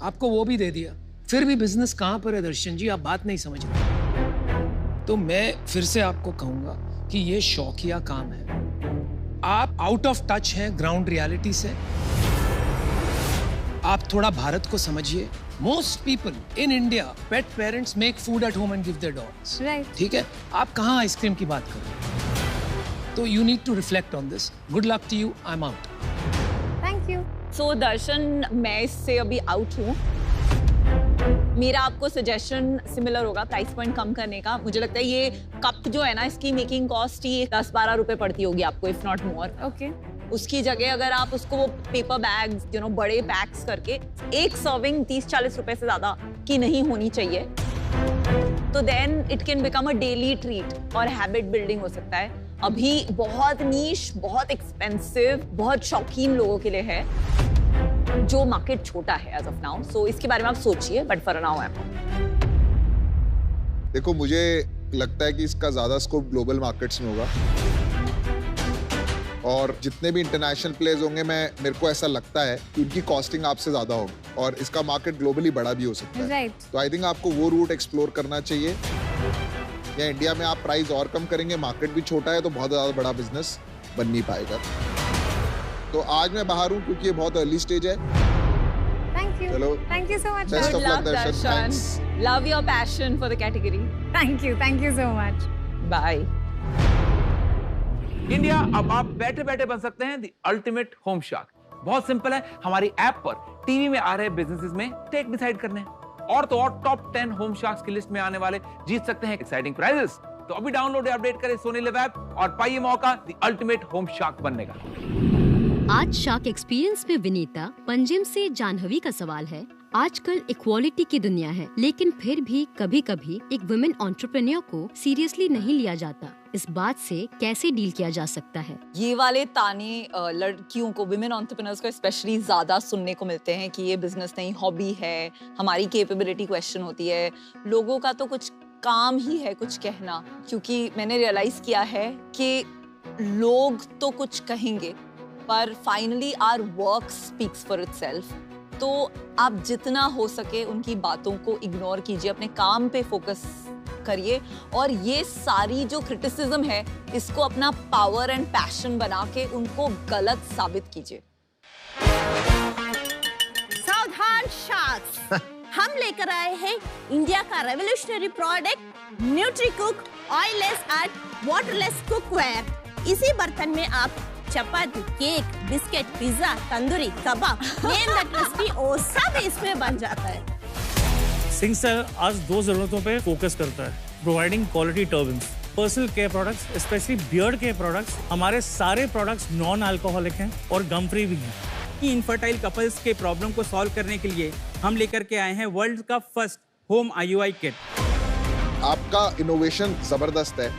आपको वो भी दे दिया, फिर भी बिजनेस कहाँ पर है दर्शन जी? आप बात नहीं समझ रहे। तो मैं फिर से आपको कहूंगा कि ये शौकिया काम है। आप आउट ऑफ टच हैं ग्राउंड रियलिटी से। आप थोड़ा भारत को समझिए। Most people in India, pet parents make food at home and give their dogs. Right. ठीक है? आप कहाँ आइसक्रीम की बात कर रहे हैं? तो you need to reflect on this. Good luck to you. I'm out. Thank you. So दर्शन, मैं इससे अभी आउट हूँ। मेरा आपको सजेशन सिमिलर होगा, प्राइस पॉइंट कम करने का। मुझे लगता है ये कप जो है ना, इसकी मेकिंग कॉस्ट ही 10-12 रुपए पड़ती होगी आपको, इफ नॉट मोर। ओके। उसकी जगह अगर आप उसको वो पेपर बैग्स, बड़े पैक्स करके, एक सर्विंग 30-40 रुपए से ज्यादा की नहीं होनी चाहिए, तो then it can become a daily treat और हैबिट बिल्डिंग हो सकता है। अभी बहुत नीश, बहुत एक्सपेंसिव, बहुत शौकीन लोगों के लिए है, जो मार्केट छोटा है एज ऑफ नाउ। सो इसके बारे में आप सोचिए, बट फॉर नाउ देखो, मुझे लगता है कि इसका ज्यादा स्कोप ग्लोबल मार्केट्स में होगा, और जितने भी इंटरनेशनल प्लेयर्स होंगे, मेरे को ऐसा लगता है कि उनकी कॉस्टिंग आपसे ज्यादा होगी और इसका मार्केट ग्लोबली बड़ा भी हो सकता है। Right. तो आई थिंक आपको वो रूट एक्सप्लोर करना चाहिए। या इंडिया में आप प्राइस और कम करेंगे, मार्केट भी छोटा है, तो बहुत ज्यादा बड़ा बिजनेस बन नहीं पाएगा। तो आज मैं बाहर हूँ क्योंकि ये बहुत अर्ली स्टेज है। Thank you. चलो, Thank you so much. Best of luck, Darshan. Thanks. Love your passion for the category. Thank you. Thank you so much. Bye. India, अब आप बैठे बैठे बन सकते हैं द अल्टीमेट होम शार्क। बहुत सिंपल है, हमारी ऐप पर टीवी में आ रहे बिजनेसेस में टेक डिसाइड करने हैं, और तो और टॉप 10 होम शार्क्स की लिस्ट में आने वाले जीत सकते हैं एक्साइटिंग प्राइजेस। तो अभी डाउनलोड या अपडेट करें सोनी लिव ऐप और पाइए मौका द अल्टीमेट होम शार्क बनने का। आज शार्क एक्सपीरियंस में विनीता पंजिम से जानहवी का सवाल है। आजकल इक्वालिटी की दुनिया है, लेकिन फिर भी कभी कभी एक वुमेन एंटरप्रेन्योर को सीरियसली नहीं लिया जाता। इस बात से कैसे डील किया जा सकता है। ये वाले ताने लड़कियों को, विमेन एंटरप्रेन्योर्स को स्पेशली ज्यादा सुनने को मिलते हैं कि ये बिजनेस नहीं, हॉबी है, हमारी कैपेबिलिटी क्वेश्चन होती है। लोगों का तो कुछ काम ही है कुछ कहना, क्योंकि मैंने रियलाइज किया है कि लोग तो कुछ कहेंगे पर finally our work speaks for itself. तो आप जितना हो सके उनकी बातों को इग्नोर कीजिए, अपने काम पे फोकस करिए और ये सारी जो क्रिटिसिज्म है इसको अपना पावर एंड पैशन बना के उनको गलत साबित कीजिए। सावधान शार्क्स, हम लेकर आए हैं इंडिया का revolutionary product Nutricook oilless and waterless cookware. इसी बर्तन में आप chapati, cake, biscuit, pizza, tandoori, kebab, name that recipe और सब इसमें बन जाता है। सिंह सर आज 2 जरूरतों पे फोकस करता है, providing quality turbans, personal care products, specially beard care products. हमारे सारे प्रोडक्ट्स नॉन अल्कोहलिक हैं और गम फ्री भी हैं। इनफर्टाइल कपल्स के प्रॉब्लम को सॉल्व करने के लिए हम लेकर के आए हैं वर्ल्ड का फर्स्ट होम IUI किट। आपका इनोवेशन जबरदस्त है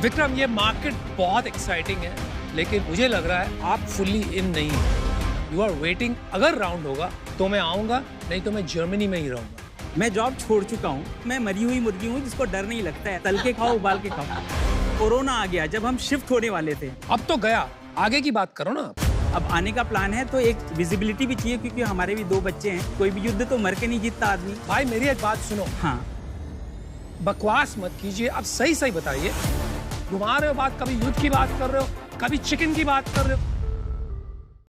विक्रम, ये मार्केट बहुत एक्साइटिंग है, लेकिन मुझे लग रहा है आप फुल्ली इन नहीं है। यू आर वेटिंग, अगर राउंड होगा तो मैं आऊंगा, नहीं तो मैं जर्मनी में ही रहूंगा। मैं जॉब छोड़ चुका हूँ, मैं मरी हुई मुर्गी हूँ जिसको डर नहीं लगता है, तल के खाओ उबाल के खाओ। कोरोना आ गया जब हम शिफ्ट होने वाले थे। अब तो गया, आगे की बात करो ना। अब आने का प्लान है तो एक विजिबिलिटी भी चाहिए, क्योंकि हमारे भी 2 बच्चे हैं। कोई भी युद्ध तो मर के नहीं जीतता आदमी। भाई मेरी एक बात सुनो। हाँ, बकवास मत कीजिए, अब सही सही बताइए। घुमा रहे हो बात, कभी युद्ध की बात कर रहे हो, कभी चिकन की बात कर रहे हो।